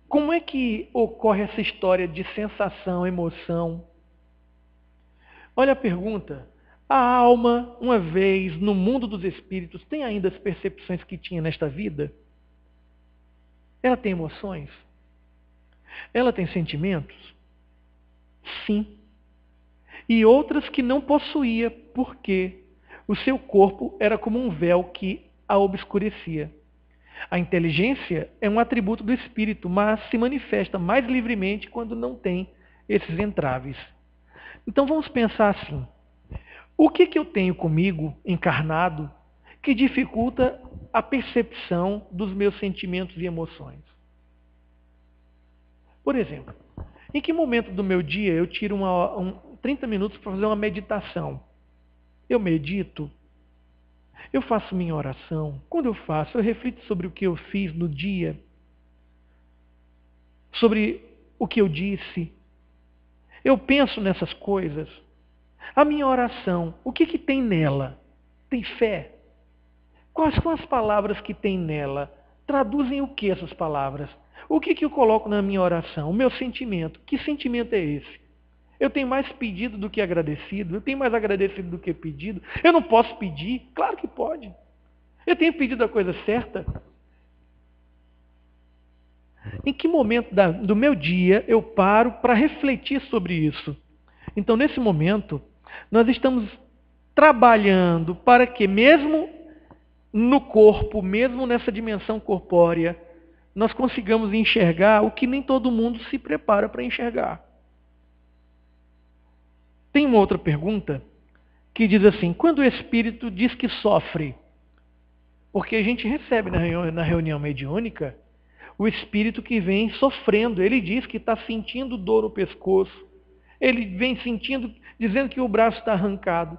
como é que ocorre essa história de sensação, emoção? Olha a pergunta. A alma, uma vez no mundo dos espíritos, tem ainda as percepções que tinha nesta vida? Ela tem emoções? Ela tem sentimentos? Sim. E outras que não possuía, porque o seu corpo era como um véu que a obscurecia. A inteligência é um atributo do espírito, mas se manifesta mais livremente quando não tem esses entraves. Então vamos pensar assim: o que eu tenho comigo, encarnado, que dificulta a percepção dos meus sentimentos e emoções? Por exemplo, em que momento do meu dia eu tiro 30 minutos para fazer uma meditação? Eu medito? Eu faço minha oração. Quando eu faço, eu reflito sobre o que eu fiz no dia, sobre o que eu disse. Eu penso nessas coisas. A minha oração, o que tem nela? Tem fé? Quais são as palavras que tem nela? Traduzem o que essas palavras? O que eu coloco na minha oração? O meu sentimento. Que sentimento é esse? Eu tenho mais pedido do que agradecido? Eu tenho mais agradecido do que pedido? Eu não posso pedir? Claro que pode. Eu tenho pedido a coisa certa? Em que momento do meu dia eu paro para refletir sobre isso? Então, nesse momento, nós estamos trabalhando para que, mesmo no corpo, mesmo nessa dimensão corpórea, nós consigamos enxergar o que nem todo mundo se prepara para enxergar. Tem uma outra pergunta que diz assim: quando o espírito diz que sofre, porque a gente recebe na reunião mediúnica o espírito que vem sofrendo, ele diz que está sentindo dor no pescoço, ele vem dizendo que o braço está arrancado,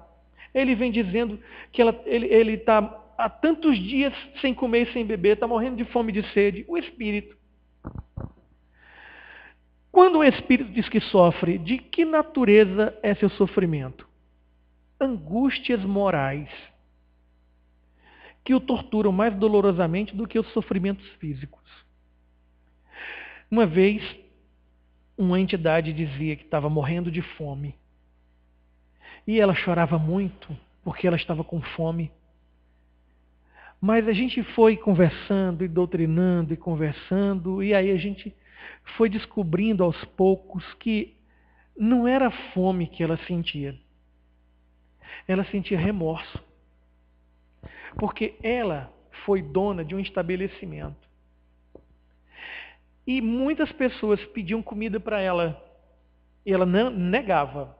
ele vem dizendo que ele está há tantos dias sem comer e sem beber, está morrendo de fome e de sede. O espírito. Quando o espírito diz que sofre, de que natureza é seu sofrimento? Angústias morais, que o torturam mais dolorosamente do que os sofrimentos físicos. Uma vez, uma entidade dizia que estava morrendo de fome. E ela chorava muito, porque ela estava com fome. Mas a gente foi conversando e doutrinando e conversando, e aí a gente foi descobrindo aos poucos que não era fome que ela sentia. Ela sentia remorso. Porque ela foi dona de um estabelecimento. E muitas pessoas pediam comida para ela. E ela não negava.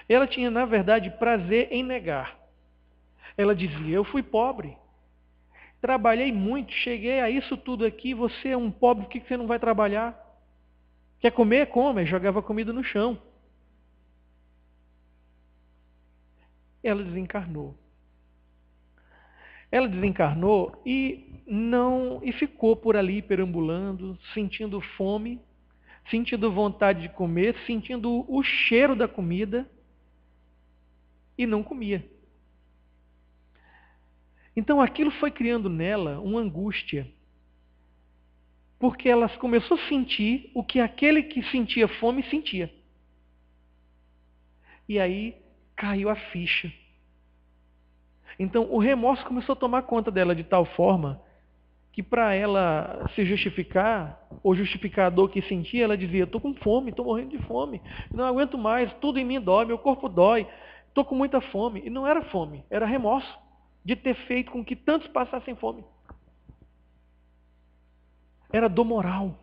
Ela tinha, na verdade, prazer em negar. Ela dizia: eu fui pobre. Trabalhei muito, cheguei a isso tudo aqui. Você é um pobre, por que você não vai trabalhar? Quer comer? Come. Jogava comida no chão. Ela desencarnou. Ela desencarnou e ficou por ali perambulando, sentindo fome, sentindo vontade de comer, sentindo o cheiro da comida e não comia. Então aquilo foi criando nela uma angústia, porque ela começou a sentir o que aquele que sentia fome sentia. E aí caiu a ficha. Então o remorso começou a tomar conta dela de tal forma que, para ela se justificar, ou justificar a dor que sentia, ela dizia: estou com fome, estou morrendo de fome, não aguento mais, tudo em mim dói, meu corpo dói, estou com muita fome. E não era fome, era remorso de ter feito com que tantos passassem fome. Era dor moral.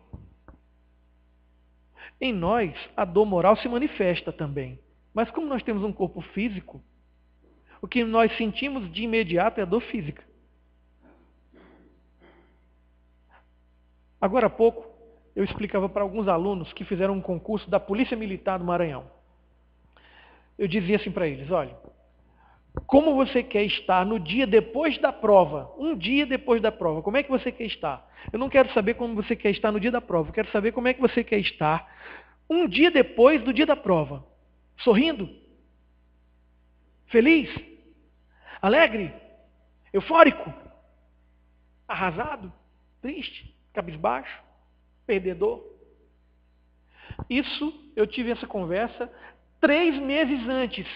Em nós, a dor moral se manifesta também. Mas como nós temos um corpo físico, o que nós sentimos de imediato é a dor física. Agora há pouco, eu explicava para alguns alunos que fizeram um concurso da Polícia Militar do Maranhão. Eu dizia assim para eles: olha, como você quer estar no dia depois da prova? Um dia depois da prova, como é que você quer estar? Eu não quero saber como você quer estar no dia da prova, eu quero saber como é que você quer estar um dia depois do dia da prova. Sorrindo? Feliz? Alegre? Eufórico? Arrasado? Triste? Cabisbaixo? Perdedor? Isso, eu tive essa conversa 3 meses antes,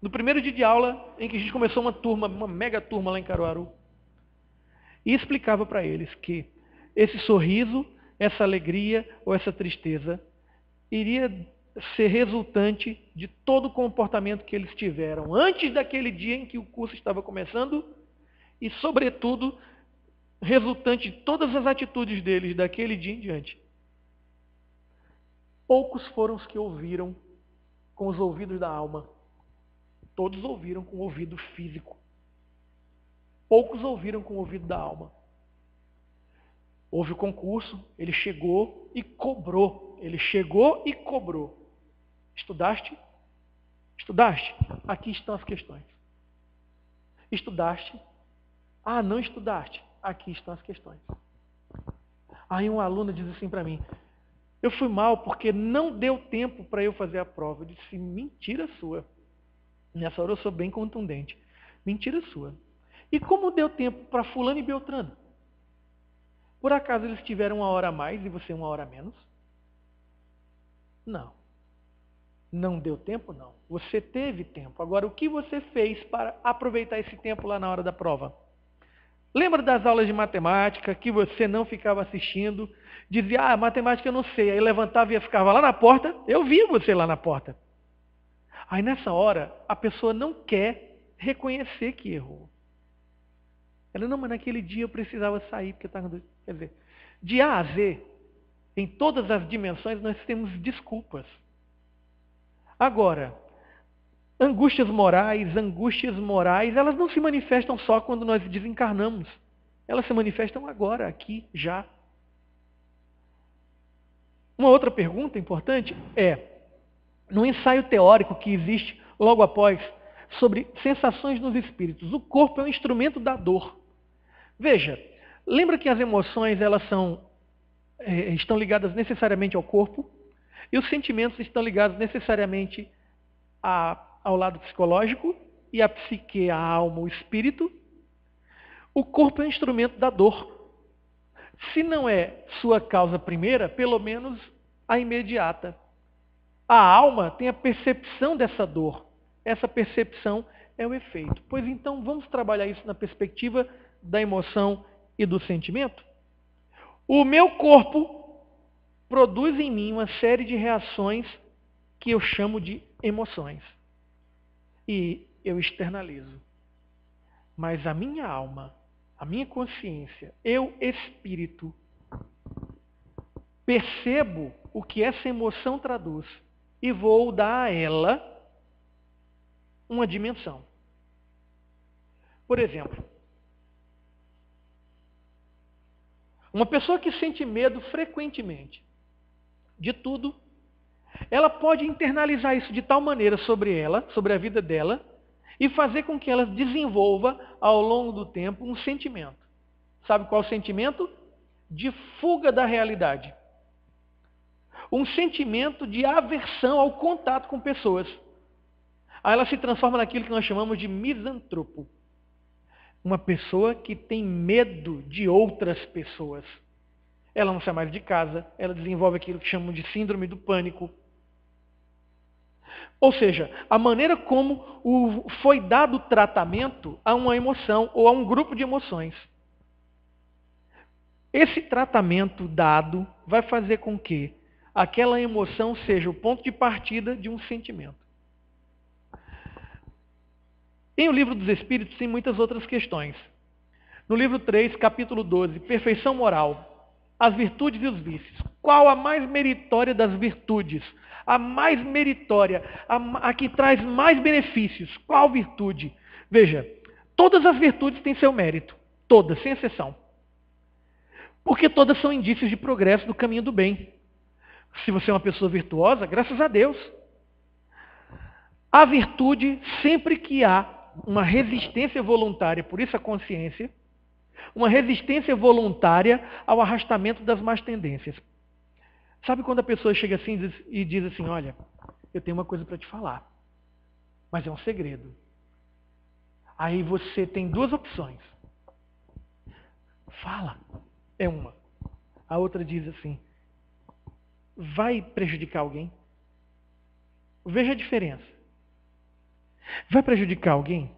no primeiro dia de aula, em que a gente começou uma mega turma lá em Caruaru. E explicava para eles que esse sorriso, essa alegria ou essa tristeza iria ser resultante de todo o comportamento que eles tiveram antes daquele dia em que o curso estava começando e, sobretudo, resultante de todas as atitudes deles daquele dia em diante. Poucos foram os que ouviram com os ouvidos da alma. Todos ouviram com o ouvido físico. Poucos ouviram com o ouvido da alma. Houve o concurso, ele chegou e cobrou. Ele chegou e cobrou. Estudaste? Estudaste? Aqui estão as questões. Estudaste? Ah, não estudaste? Aqui estão as questões. Aí um aluno diz assim para mim, eu fui mal porque não deu tempo para eu fazer a prova. Eu disse, mentira sua. Nessa hora eu sou bem contundente. Mentira sua. E como deu tempo para fulano e Beltrano? Por acaso eles tiveram 1 hora a mais e você 1 hora a menos? Não. Não deu tempo, não. Você teve tempo. Agora, o que você fez para aproveitar esse tempo lá na hora da prova? Lembra das aulas de matemática que você não ficava assistindo? Dizia, matemática eu não sei. Aí levantava e ficava lá na porta. Eu via você lá na porta. Aí nessa hora, a pessoa não quer reconhecer que errou. Ela, não, mas naquele dia eu precisava sair, porque estava... Quer dizer, de A a Z, em todas as dimensões, nós temos desculpas. Agora, angústias morais, elas não se manifestam só quando nós desencarnamos. Elas se manifestam agora, aqui, já. Uma outra pergunta importante é, no ensaio teórico que existe logo após, sobre sensações nos espíritos, o corpo é um instrumento da dor. Veja, lembra que as emoções elas estão ligadas necessariamente ao corpo e os sentimentos estão ligados necessariamente ao lado psicológico e a psique, a alma, o espírito. O corpo é um instrumento da dor. Se não é sua causa primeira, pelo menos a imediata. A alma tem a percepção dessa dor. Essa percepção é o efeito. Pois então, vamos trabalhar isso na perspectiva da emoção e do sentimento? O meu corpo produz em mim uma série de reações que eu chamo de emoções. E eu externalizo. Mas a minha alma, a minha consciência, eu, espírito, percebo o que essa emoção traduz e vou dar a ela uma dimensão. Por exemplo, uma pessoa que sente medo frequentemente de tudo, ela pode internalizar isso de tal maneira sobre ela, sobre a vida dela, e fazer com que ela desenvolva, ao longo do tempo, um sentimento. Sabe qual sentimento? De fuga da realidade. Um sentimento de aversão ao contato com pessoas. Aí ela se transforma naquilo que nós chamamos de misantropo. Uma pessoa que tem medo de outras pessoas. Ela não sai mais de casa, ela desenvolve aquilo que chamam de síndrome do pânico. Ou seja, a maneira como foi dado o tratamento a uma emoção ou a um grupo de emoções. Esse tratamento dado vai fazer com que aquela emoção seja o ponto de partida de um sentimento. Em O Livro dos Espíritos tem muitas outras questões. No livro 3, capítulo 12, Perfeição Moral, as virtudes e os vícios. Qual a mais meritória das virtudes? A mais meritória, a que traz mais benefícios. Qual virtude? Veja, todas as virtudes têm seu mérito. Todas, sem exceção. Porque todas são indícios de progresso do caminho do bem. Se você é uma pessoa virtuosa, graças a Deus. A virtude, sempre que há uma resistência voluntária, por isso a consciência, uma resistência voluntária ao arrastamento das más tendências. Sabe quando a pessoa chega assim e diz assim, olha, eu tenho uma coisa para te falar, mas é um segredo. Aí você tem duas opções. Fala, é uma. A outra diz assim, vai prejudicar alguém? Veja a diferença. Vai prejudicar alguém?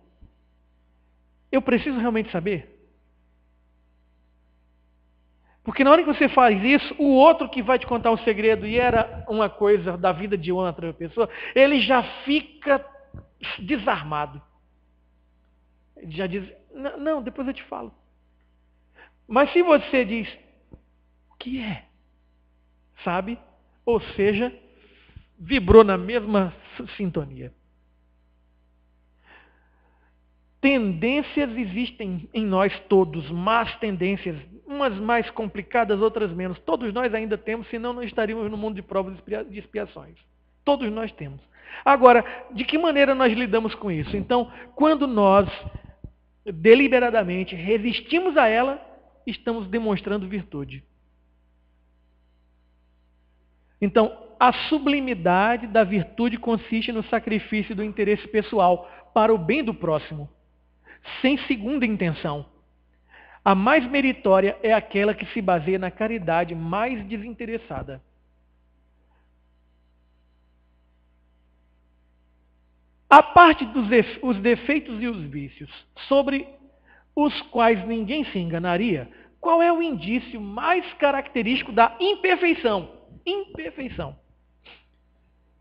Eu preciso realmente saber? Porque na hora que você faz isso, o outro que vai te contar o segredo e era uma coisa da vida de outra pessoa, ele já fica desarmado. Ele já diz, não, depois eu te falo. Mas se você diz, o que é? Sabe? Ou seja, vibrou na mesma sintonia. Tendências existem em nós todos, más tendências, umas mais complicadas, outras menos. Todos nós ainda temos, senão não estaríamos no mundo de provas e expiações. Todos nós temos. Agora, de que maneira nós lidamos com isso? Então, quando nós deliberadamente resistimos a ela, estamos demonstrando virtude. Então, a sublimidade da virtude consiste no sacrifício do interesse pessoal para o bem do próximo, sem segunda intenção. A mais meritória é aquela que se baseia na caridade mais desinteressada. A parte dos defeitos e os vícios, sobre os quais ninguém se enganaria, qual é o indício mais característico da imperfeição? Imperfeição.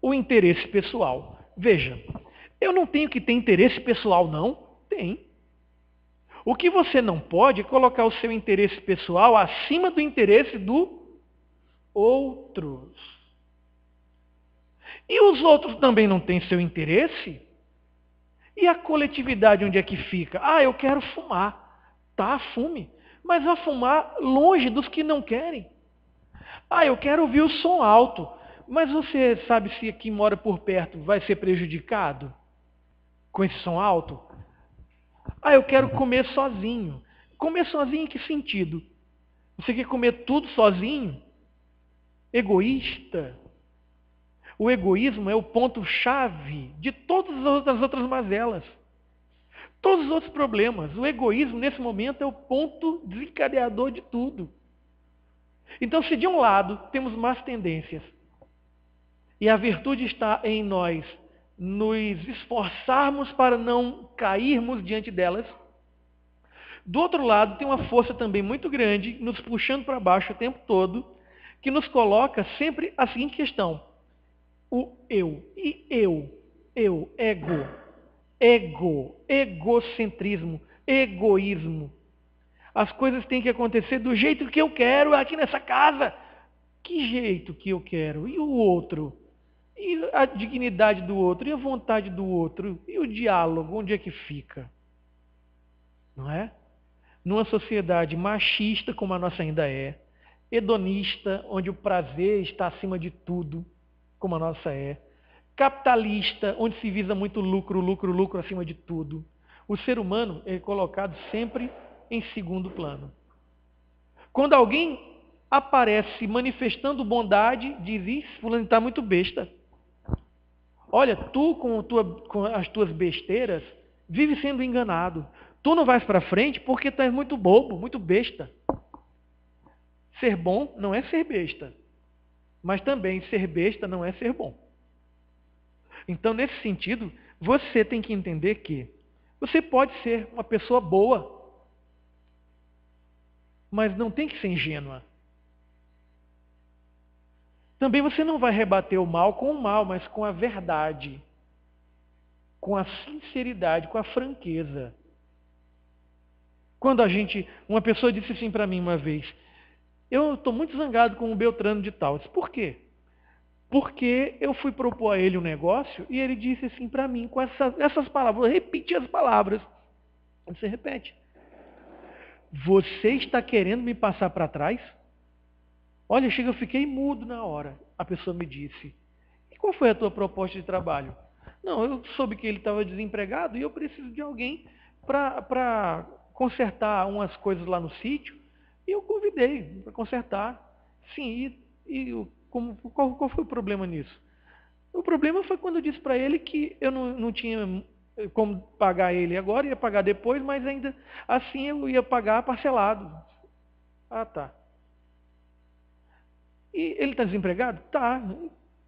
O interesse pessoal. Veja, eu não tenho que ter interesse pessoal, não? Tem. O que você não pode é colocar o seu interesse pessoal acima do interesse dos outros. E os outros também não têm seu interesse? E a coletividade onde é que fica? Ah, eu quero fumar. Tá, fume. Mas vá fumar longe dos que não querem. Ah, eu quero ouvir o som alto. Mas você sabe se quem mora por perto vai ser prejudicado com esse som alto? Ah, eu quero comer sozinho. Comer sozinho em que sentido? Você quer comer tudo sozinho? Egoísta. O egoísmo é o ponto-chave de todas as outras mazelas. Todos os outros problemas. O egoísmo, nesse momento, é o ponto desencadeador de tudo. Então, se de um lado temos más tendências, e a virtude está em nós nos esforçarmos para não cairmos diante delas, do outro lado tem uma força também muito grande, nos puxando para baixo o tempo todo, que nos coloca sempre a seguinte questão: o eu. E eu, egocentrismo, egoísmo. As coisas têm que acontecer do jeito que eu quero aqui nessa casa. Que jeito que eu quero? E o outro? E a dignidade do outro? E a vontade do outro? E o diálogo? Onde é que fica? Não é? Numa sociedade machista, como a nossa ainda é, hedonista, onde o prazer está acima de tudo, como a nossa é, capitalista, onde se visa muito lucro, lucro, lucro acima de tudo, o ser humano é colocado sempre em segundo plano. Quando alguém aparece manifestando bondade, diz: isso, fulano está muito besta. Olha, tu com as tuas besteiras, vive sendo enganado. Tu não vais para frente porque tu és muito bobo, muito besta. Ser bom não é ser besta. Mas também ser besta não é ser bom. Então, nesse sentido, você tem que entender que você pode ser uma pessoa boa, mas não tem que ser ingênua. Também você não vai rebater o mal com o mal, mas com a verdade, com a sinceridade, com a franqueza. Quando uma pessoa disse assim para mim uma vez: eu estou muito zangado com o Beltrano de tal. Eu disse: por quê? Porque eu fui propor a ele um negócio e ele disse assim para mim, com essas palavras, eu repeti as palavras. Você repete. Você está querendo me passar para trás? Olha, eu fiquei mudo na hora. A pessoa me disse: e qual foi a tua proposta de trabalho? Não, eu soube que ele estava desempregado e eu preciso de alguém para consertar umas coisas lá no sítio. E eu convidei para consertar. Sim, qual foi o problema nisso? O problema foi quando eu disse para ele que eu não tinha como pagar ele agora, ia pagar depois, mas ainda assim eu ia pagar parcelado. Ah, tá. E ele está desempregado? Tá.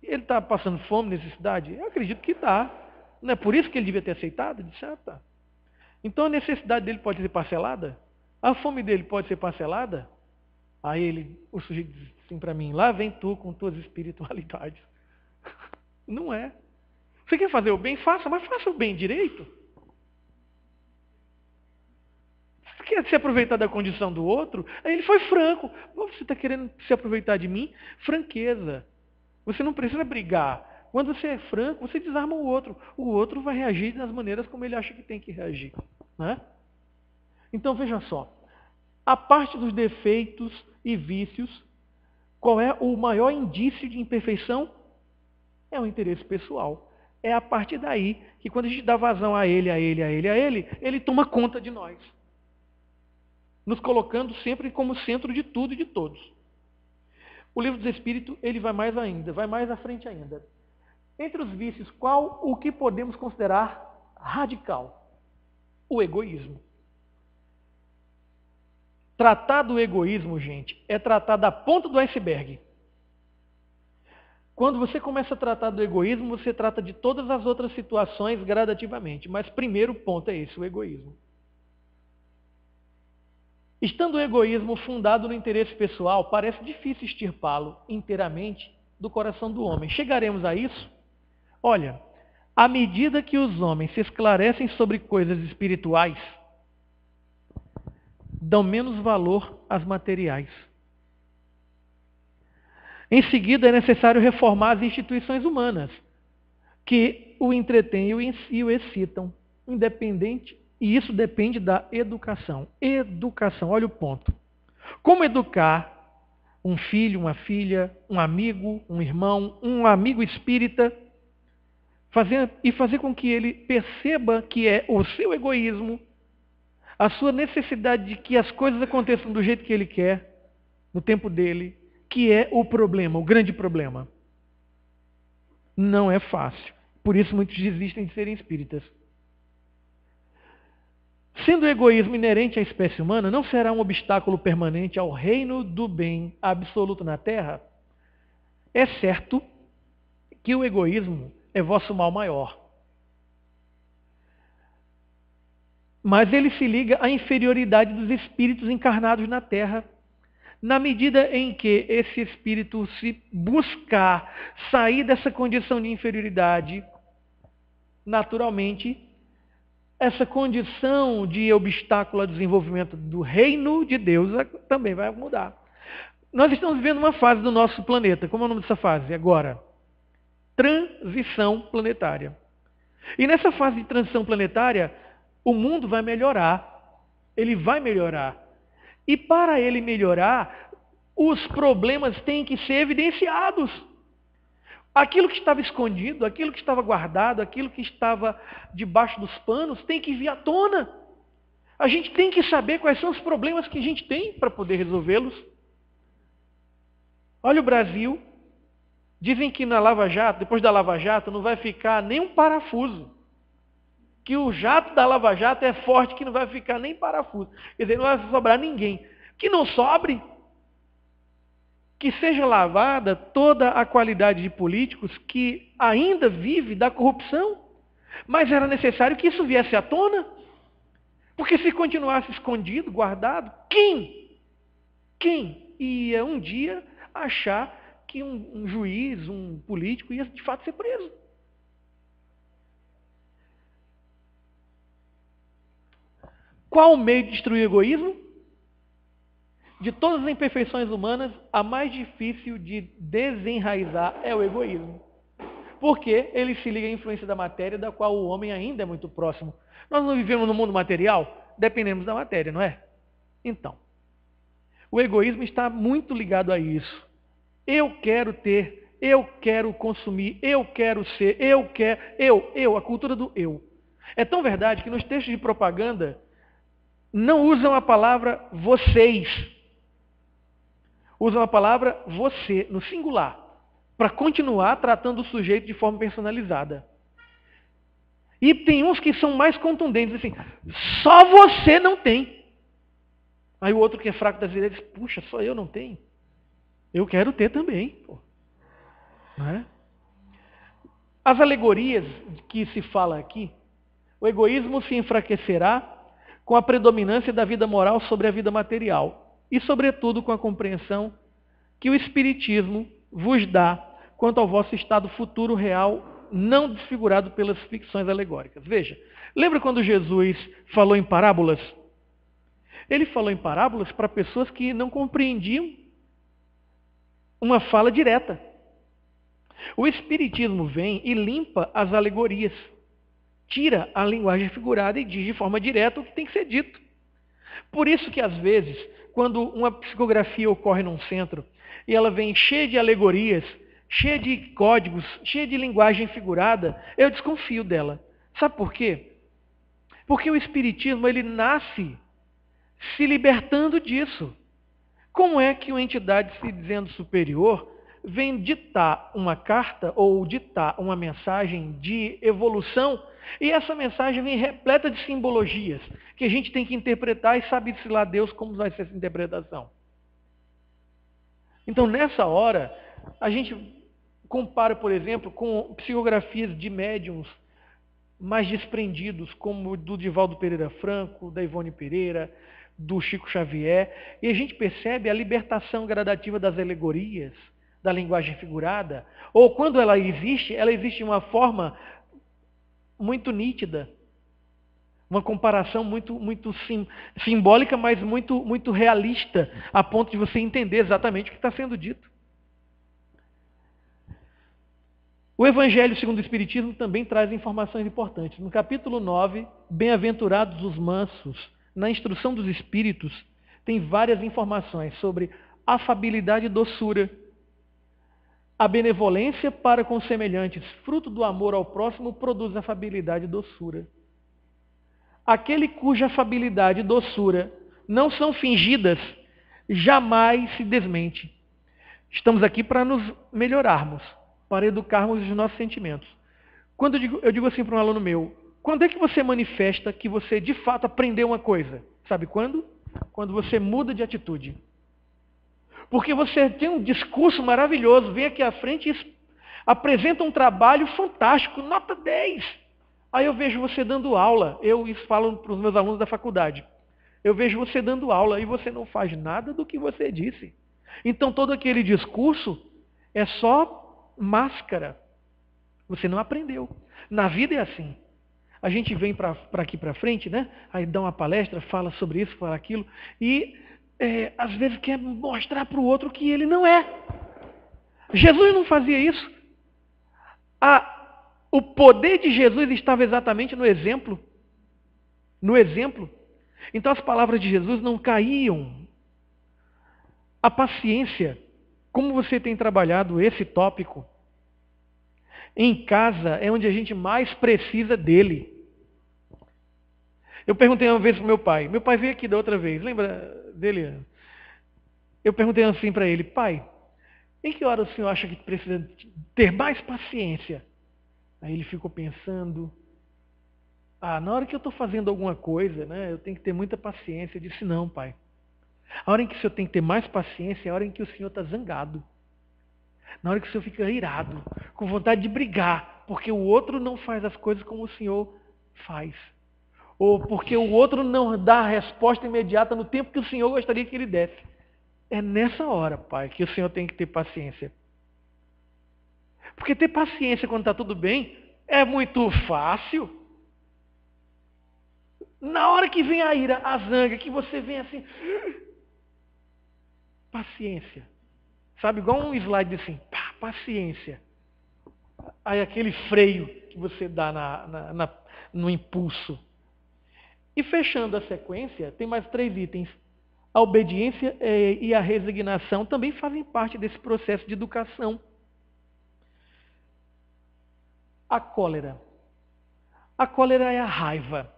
Ele está passando fome, necessidade? Eu acredito que está. Não é por isso que ele devia ter aceitado? Eu disse: ah, tá. Então a necessidade dele pode ser parcelada? A fome dele pode ser parcelada? Aí o sujeito disse assim para mim: lá vem tu com tuas espiritualidades. Não é. Você quer fazer o bem? Faça, mas faça o bem direito. Você quer se aproveitar da condição do outro? Aí ele foi franco. Você está querendo se aproveitar de mim? Franqueza. Você não precisa brigar. Quando você é franco, você desarma o outro. O outro vai reagir das maneiras como ele acha que tem que reagir. Né? Então, veja só. A parte dos defeitos e vícios, qual é o maior indício de imperfeição? É o interesse pessoal. É a partir daí que quando a gente dá vazão a ele, ele toma conta de nós, nos colocando sempre como centro de tudo e de todos. O livro dos Espíritos, ele vai mais ainda, vai mais à frente ainda. Entre os vícios, qual o que podemos considerar radical? O egoísmo. Tratar do egoísmo, gente, é tratar da ponta do iceberg. Quando você começa a tratar do egoísmo, você trata de todas as outras situações gradativamente. Mas primeiro ponto é esse, o egoísmo. Estando o egoísmo fundado no interesse pessoal, parece difícil extirpá-lo inteiramente do coração do homem. Chegaremos a isso? Olha, à medida que os homens se esclarecem sobre coisas espirituais, dão menos valor às materiais. Em seguida, é necessário reformar as instituições humanas, que o entretêm e o excitam, independente, e isso depende da educação. Educação, olha o ponto. Como educar um filho, uma filha, um amigo, um irmão, um amigo espírita, fazer com que ele perceba que é o seu egoísmo, a sua necessidade de que as coisas aconteçam do jeito que ele quer, no tempo dele, que é o problema, o grande problema. Não é fácil. Por isso muitos desistem de serem espíritas. Sendo o egoísmo inerente à espécie humana, não será um obstáculo permanente ao reino do bem absoluto na Terra? É certo que o egoísmo é vosso mal maior. Mas ele se liga à inferioridade dos espíritos encarnados na Terra. Na medida em que esse espírito se buscar sair dessa condição de inferioridade, naturalmente, essa condição de obstáculo ao desenvolvimento do reino de Deus também vai mudar. Nós estamos vivendo uma fase do nosso planeta. Como é o nome dessa fase? Agora, transição planetária. E nessa fase de transição planetária, o mundo vai melhorar. Ele vai melhorar. E para ele melhorar, os problemas têm que ser evidenciados. Aquilo que estava escondido, aquilo que estava guardado, aquilo que estava debaixo dos panos, tem que vir à tona. A gente tem que saber quais são os problemas que a gente tem para poder resolvê-los. Olha o Brasil. Dizem que na Lava Jato, depois da Lava Jato, não vai ficar nem um parafuso. Que o jato da Lava Jato é forte, que não vai ficar nem parafuso. Quer dizer, não vai sobrar ninguém. Que não sobre. Que seja lavada toda a qualidade de políticos que ainda vive da corrupção. Mas era necessário que isso viesse à tona. Porque se continuasse escondido, guardado, quem ia um dia achar que um juiz, um político ia de fato ser preso? Qual o meio de destruir o egoísmo? De todas as imperfeições humanas, a mais difícil de desenraizar é o egoísmo. Porque ele se liga à influência da matéria, da qual o homem ainda é muito próximo. Nós não vivemos no mundo material? Dependemos da matéria, não é? Então, o egoísmo está muito ligado a isso. Eu quero ter, eu quero consumir, eu quero ser, eu, a cultura do eu. É tão verdade que nos textos de propaganda não usam a palavra vocês. Usam a palavra você, no singular, para continuar tratando o sujeito de forma personalizada. E tem uns que são mais contundentes, assim, só você não tem. Aí o outro que é fraco das ideias diz, puxa, só eu não tenho. Eu quero ter também. Pô. Não é? As alegorias que se fala aqui, o egoísmo se enfraquecerá com a predominância da vida moral sobre a vida material e, sobretudo, com a compreensão que o Espiritismo vos dá quanto ao vosso estado futuro real, não desfigurado pelas ficções alegóricas. Veja, lembra quando Jesus falou em parábolas? Ele falou em parábolas para pessoas que não compreendiam uma fala direta. O Espiritismo vem e limpa as alegorias. Tira a linguagem figurada e diz de forma direta o que tem que ser dito. Por isso que, às vezes, quando uma psicografia ocorre num centro e ela vem cheia de alegorias cheia de códigos, cheia de linguagem figurada, eu desconfio dela. Sabe por quê? Porque o Espiritismo, ele nasce se libertando disso. Como é que uma entidade se dizendo superior vem ditar uma carta ou ditar uma mensagem de evolução e essa mensagem vem repleta de simbologias que a gente tem que interpretar e sabe-se lá Deus como vai ser essa interpretação? Então, nessa hora, a gente compara, por exemplo, com psicografias de médiums mais desprendidos, como do Divaldo Pereira Franco, da Ivone Pereira, do Chico Xavier, e a gente percebe a libertação gradativa das alegorias, da linguagem figurada, ou quando ela existe de uma forma muito nítida, uma comparação muito simbólica, mas muito realista, a ponto de você entender exatamente o que está sendo dito. O Evangelho segundo o Espiritismo também traz informações importantes. No capítulo 9, Bem-aventurados os mansos, na instrução dos espíritos, tem várias informações sobre afabilidade e doçura, a benevolência para com os semelhantes, fruto do amor ao próximo, produz afabilidade e doçura. Aquele cuja afabilidade e doçura não são fingidas, jamais se desmente. Estamos aqui para nos melhorarmos, para educarmos os nossos sentimentos. Quando eu digo assim para um aluno meu, quando é que você manifesta que você de fato aprendeu uma coisa? Sabe quando? Quando você muda de atitude. Porque você tem um discurso maravilhoso, vem aqui à frente e apresenta um trabalho fantástico, nota 10. Aí eu vejo você dando aula, eu falo para os meus alunos da faculdade, eu vejo você dando aula e você não faz nada do que você disse. Então todo aquele discurso é só máscara. Você não aprendeu. Na vida é assim. A gente vem para aqui para frente, né? Aí dá uma palestra, fala sobre isso, fala aquilo, e às vezes quer mostrar para o outro que ele não é. Jesus não fazia isso. O poder de Jesus estava exatamente no exemplo. No exemplo. Então as palavras de Jesus não caíam. A paciência, como você tem trabalhado esse tópico, em casa é onde a gente mais precisa dele. Eu perguntei uma vez para meu pai veio aqui da outra vez, lembra dele? Eu perguntei assim para ele, pai, em que hora o senhor acha que precisa ter mais paciência? Aí ele ficou pensando, na hora que eu estou fazendo alguma coisa, né, eu tenho que ter muita paciência. Eu disse, não, pai. A hora em que o senhor tem que ter mais paciência é a hora em que o senhor está zangado. Na hora que o senhor fica irado, com vontade de brigar, porque o outro não faz as coisas como o senhor faz. Ou porque o outro não dá a resposta imediata no tempo que o senhor gostaria que ele desse. É nessa hora, pai, que o senhor tem que ter paciência. Porque ter paciência quando está tudo bem é muito fácil. Na hora que vem a ira, a zanga, que você vem assim... Paciência. Sabe, igual um slide assim, paciência. Aí aquele freio que você dá no impulso. E fechando a sequência, tem mais 3 itens. A obediência e a resignação também fazem parte desse processo de educação. A cólera. A cólera é a raiva.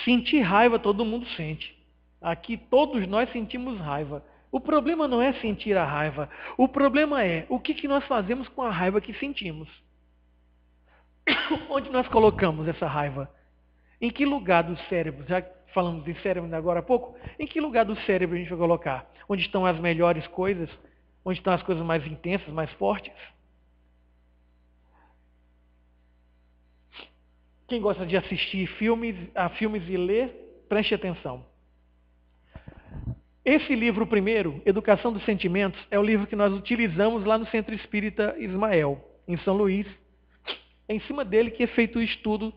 Sentir raiva todo mundo sente. Aqui todos nós sentimos raiva. O problema não é sentir a raiva. O problema é o que nós fazemos com a raiva que sentimos. Onde nós colocamos essa raiva? Em que lugar do cérebro? Já falamos de cérebro agora há pouco. Em que lugar do cérebro a gente vai colocar? Onde estão as melhores coisas? Onde estão as coisas mais intensas, mais fortes? Quem gosta de assistir filmes e ler, preste atenção. Esse livro primeiro, Educação dos Sentimentos, é o livro que nós utilizamos lá no Centro Espírita Ismael, em São Luís. É em cima dele que é feito o estudo,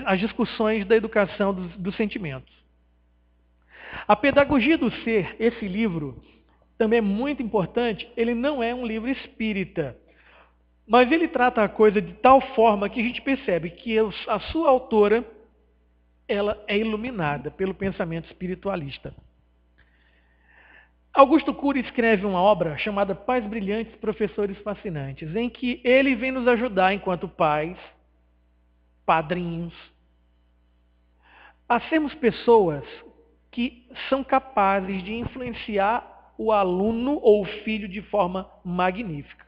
as discussões da educação dos sentimentos. A Pedagogia do Ser, esse livro, também é muito importante. Ele não é um livro espírita, mas ele trata a coisa de tal forma que a gente percebe que a sua autora, ela é iluminada pelo pensamento espiritualista. Augusto Cury escreve uma obra chamada Pais Brilhantes, Professores Fascinantes, em que ele vem nos ajudar enquanto pais, padrinhos, a sermos pessoas que são capazes de influenciar o aluno ou o filho de forma magnífica.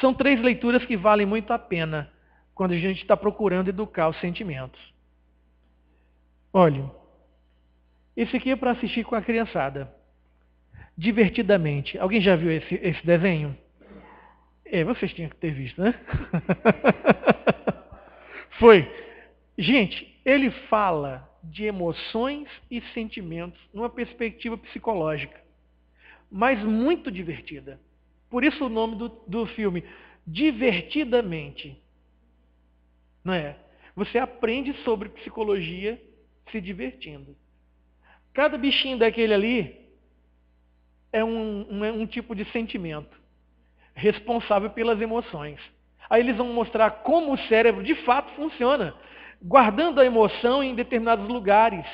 São 3 leituras que valem muito a pena quando a gente está procurando educar os sentimentos. Olha, esse aqui é para assistir com a criançada. Divertidamente. Alguém já viu esse desenho? Vocês tinham que ter visto, né? Foi. Gente, ele fala de emoções e sentimentos numa perspectiva psicológica, mas muito divertida. Por isso o nome do filme, Divertidamente. Não é? Você aprende sobre psicologia se divertindo. Cada bichinho daquele ali é um tipo de sentimento responsável pelas emoções. Aí eles vão mostrar como o cérebro de fato funciona, guardando a emoção em determinados lugares.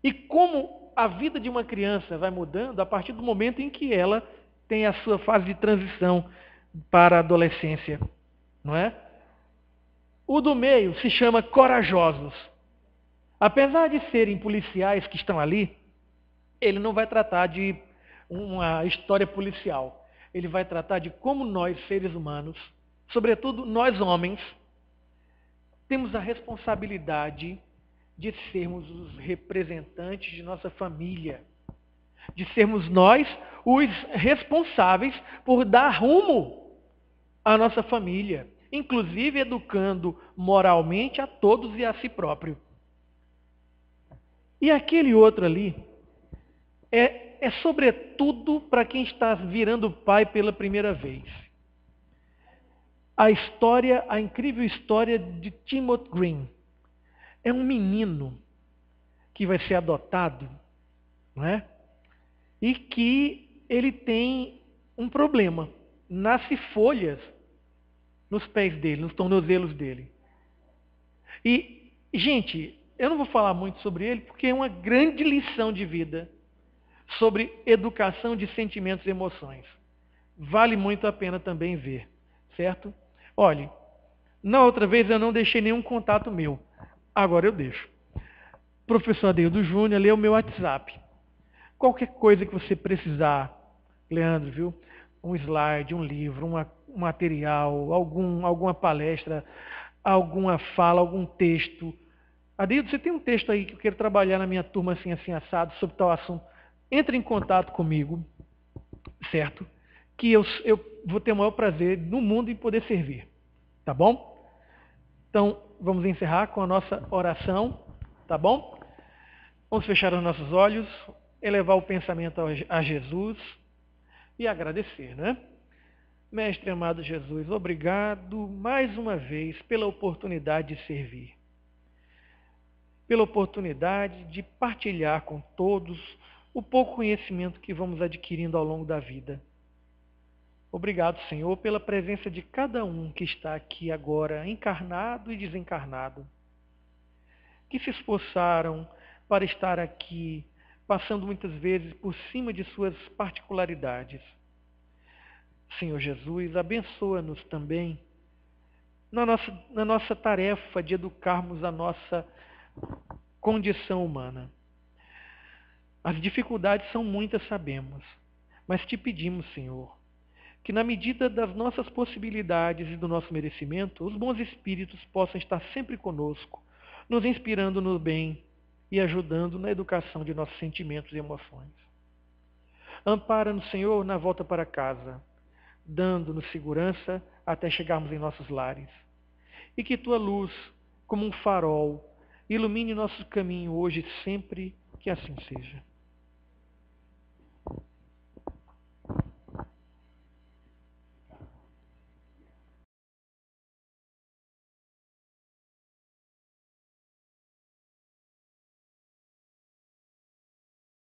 E como a vida de uma criança vai mudando a partir do momento em que ela tem a sua fase de transição para a adolescência, não é? O do meio se chama Corajosos. Apesar de serem policiais que estão ali, ele não vai tratar de uma história policial. Ele vai tratar de como nós, seres humanos, sobretudo nós homens, temos a responsabilidade de sermos os representantes de nossa família, de sermos nós os responsáveis por dar rumo à nossa família, inclusive educando moralmente a todos e a si próprio. E aquele outro ali é sobretudo para quem está virando pai pela primeira vez. A incrível história de Timothy Green. É um menino que vai ser adotado, não é? E que ele tem um problema. Nasce folhas nos pés dele, nos tornozelos dele. E, gente, eu não vou falar muito sobre ele, porque é uma grande lição de vida sobre educação de sentimentos e emoções. Vale muito a pena também ver, certo? Olhe, na outra vez eu não deixei nenhum contato meu. Agora eu deixo. Professor Adeildo Júnior, lê o meu WhatsApp. Qualquer coisa que você precisar, Leandro, viu? Um slide, um livro, um material, alguma palestra, alguma fala, algum texto. Adeildo, você tem um texto aí que eu quero trabalhar na minha turma assim assado, sobre tal assunto. Entre em contato comigo, certo? Que eu vou ter o maior prazer no mundo em poder servir. Tá bom? Então, vamos encerrar com a nossa oração, tá bom? Vamos fechar os nossos olhos, elevar o pensamento a Jesus e agradecer, né? Mestre amado Jesus, obrigado mais uma vez pela oportunidade de servir, pela oportunidade de partilhar com todos o pouco conhecimento que vamos adquirindo ao longo da vida. Obrigado, Senhor, pela presença de cada um que está aqui agora, encarnado e desencarnado, que se esforçaram para estar aqui, passando muitas vezes por cima de suas particularidades. Senhor Jesus, abençoa-nos também na nossa tarefa de educarmos a nossa condição humana. As dificuldades são muitas, sabemos, mas te pedimos, Senhor, que na medida das nossas possibilidades e do nosso merecimento, os bons espíritos possam estar sempre conosco, nos inspirando no bem e ajudando na educação de nossos sentimentos e emoções. Ampara-nos, Senhor, na volta para casa, dando-nos segurança até chegarmos em nossos lares. E que tua luz, como um farol, ilumine nosso caminho hoje e sempre, que assim seja.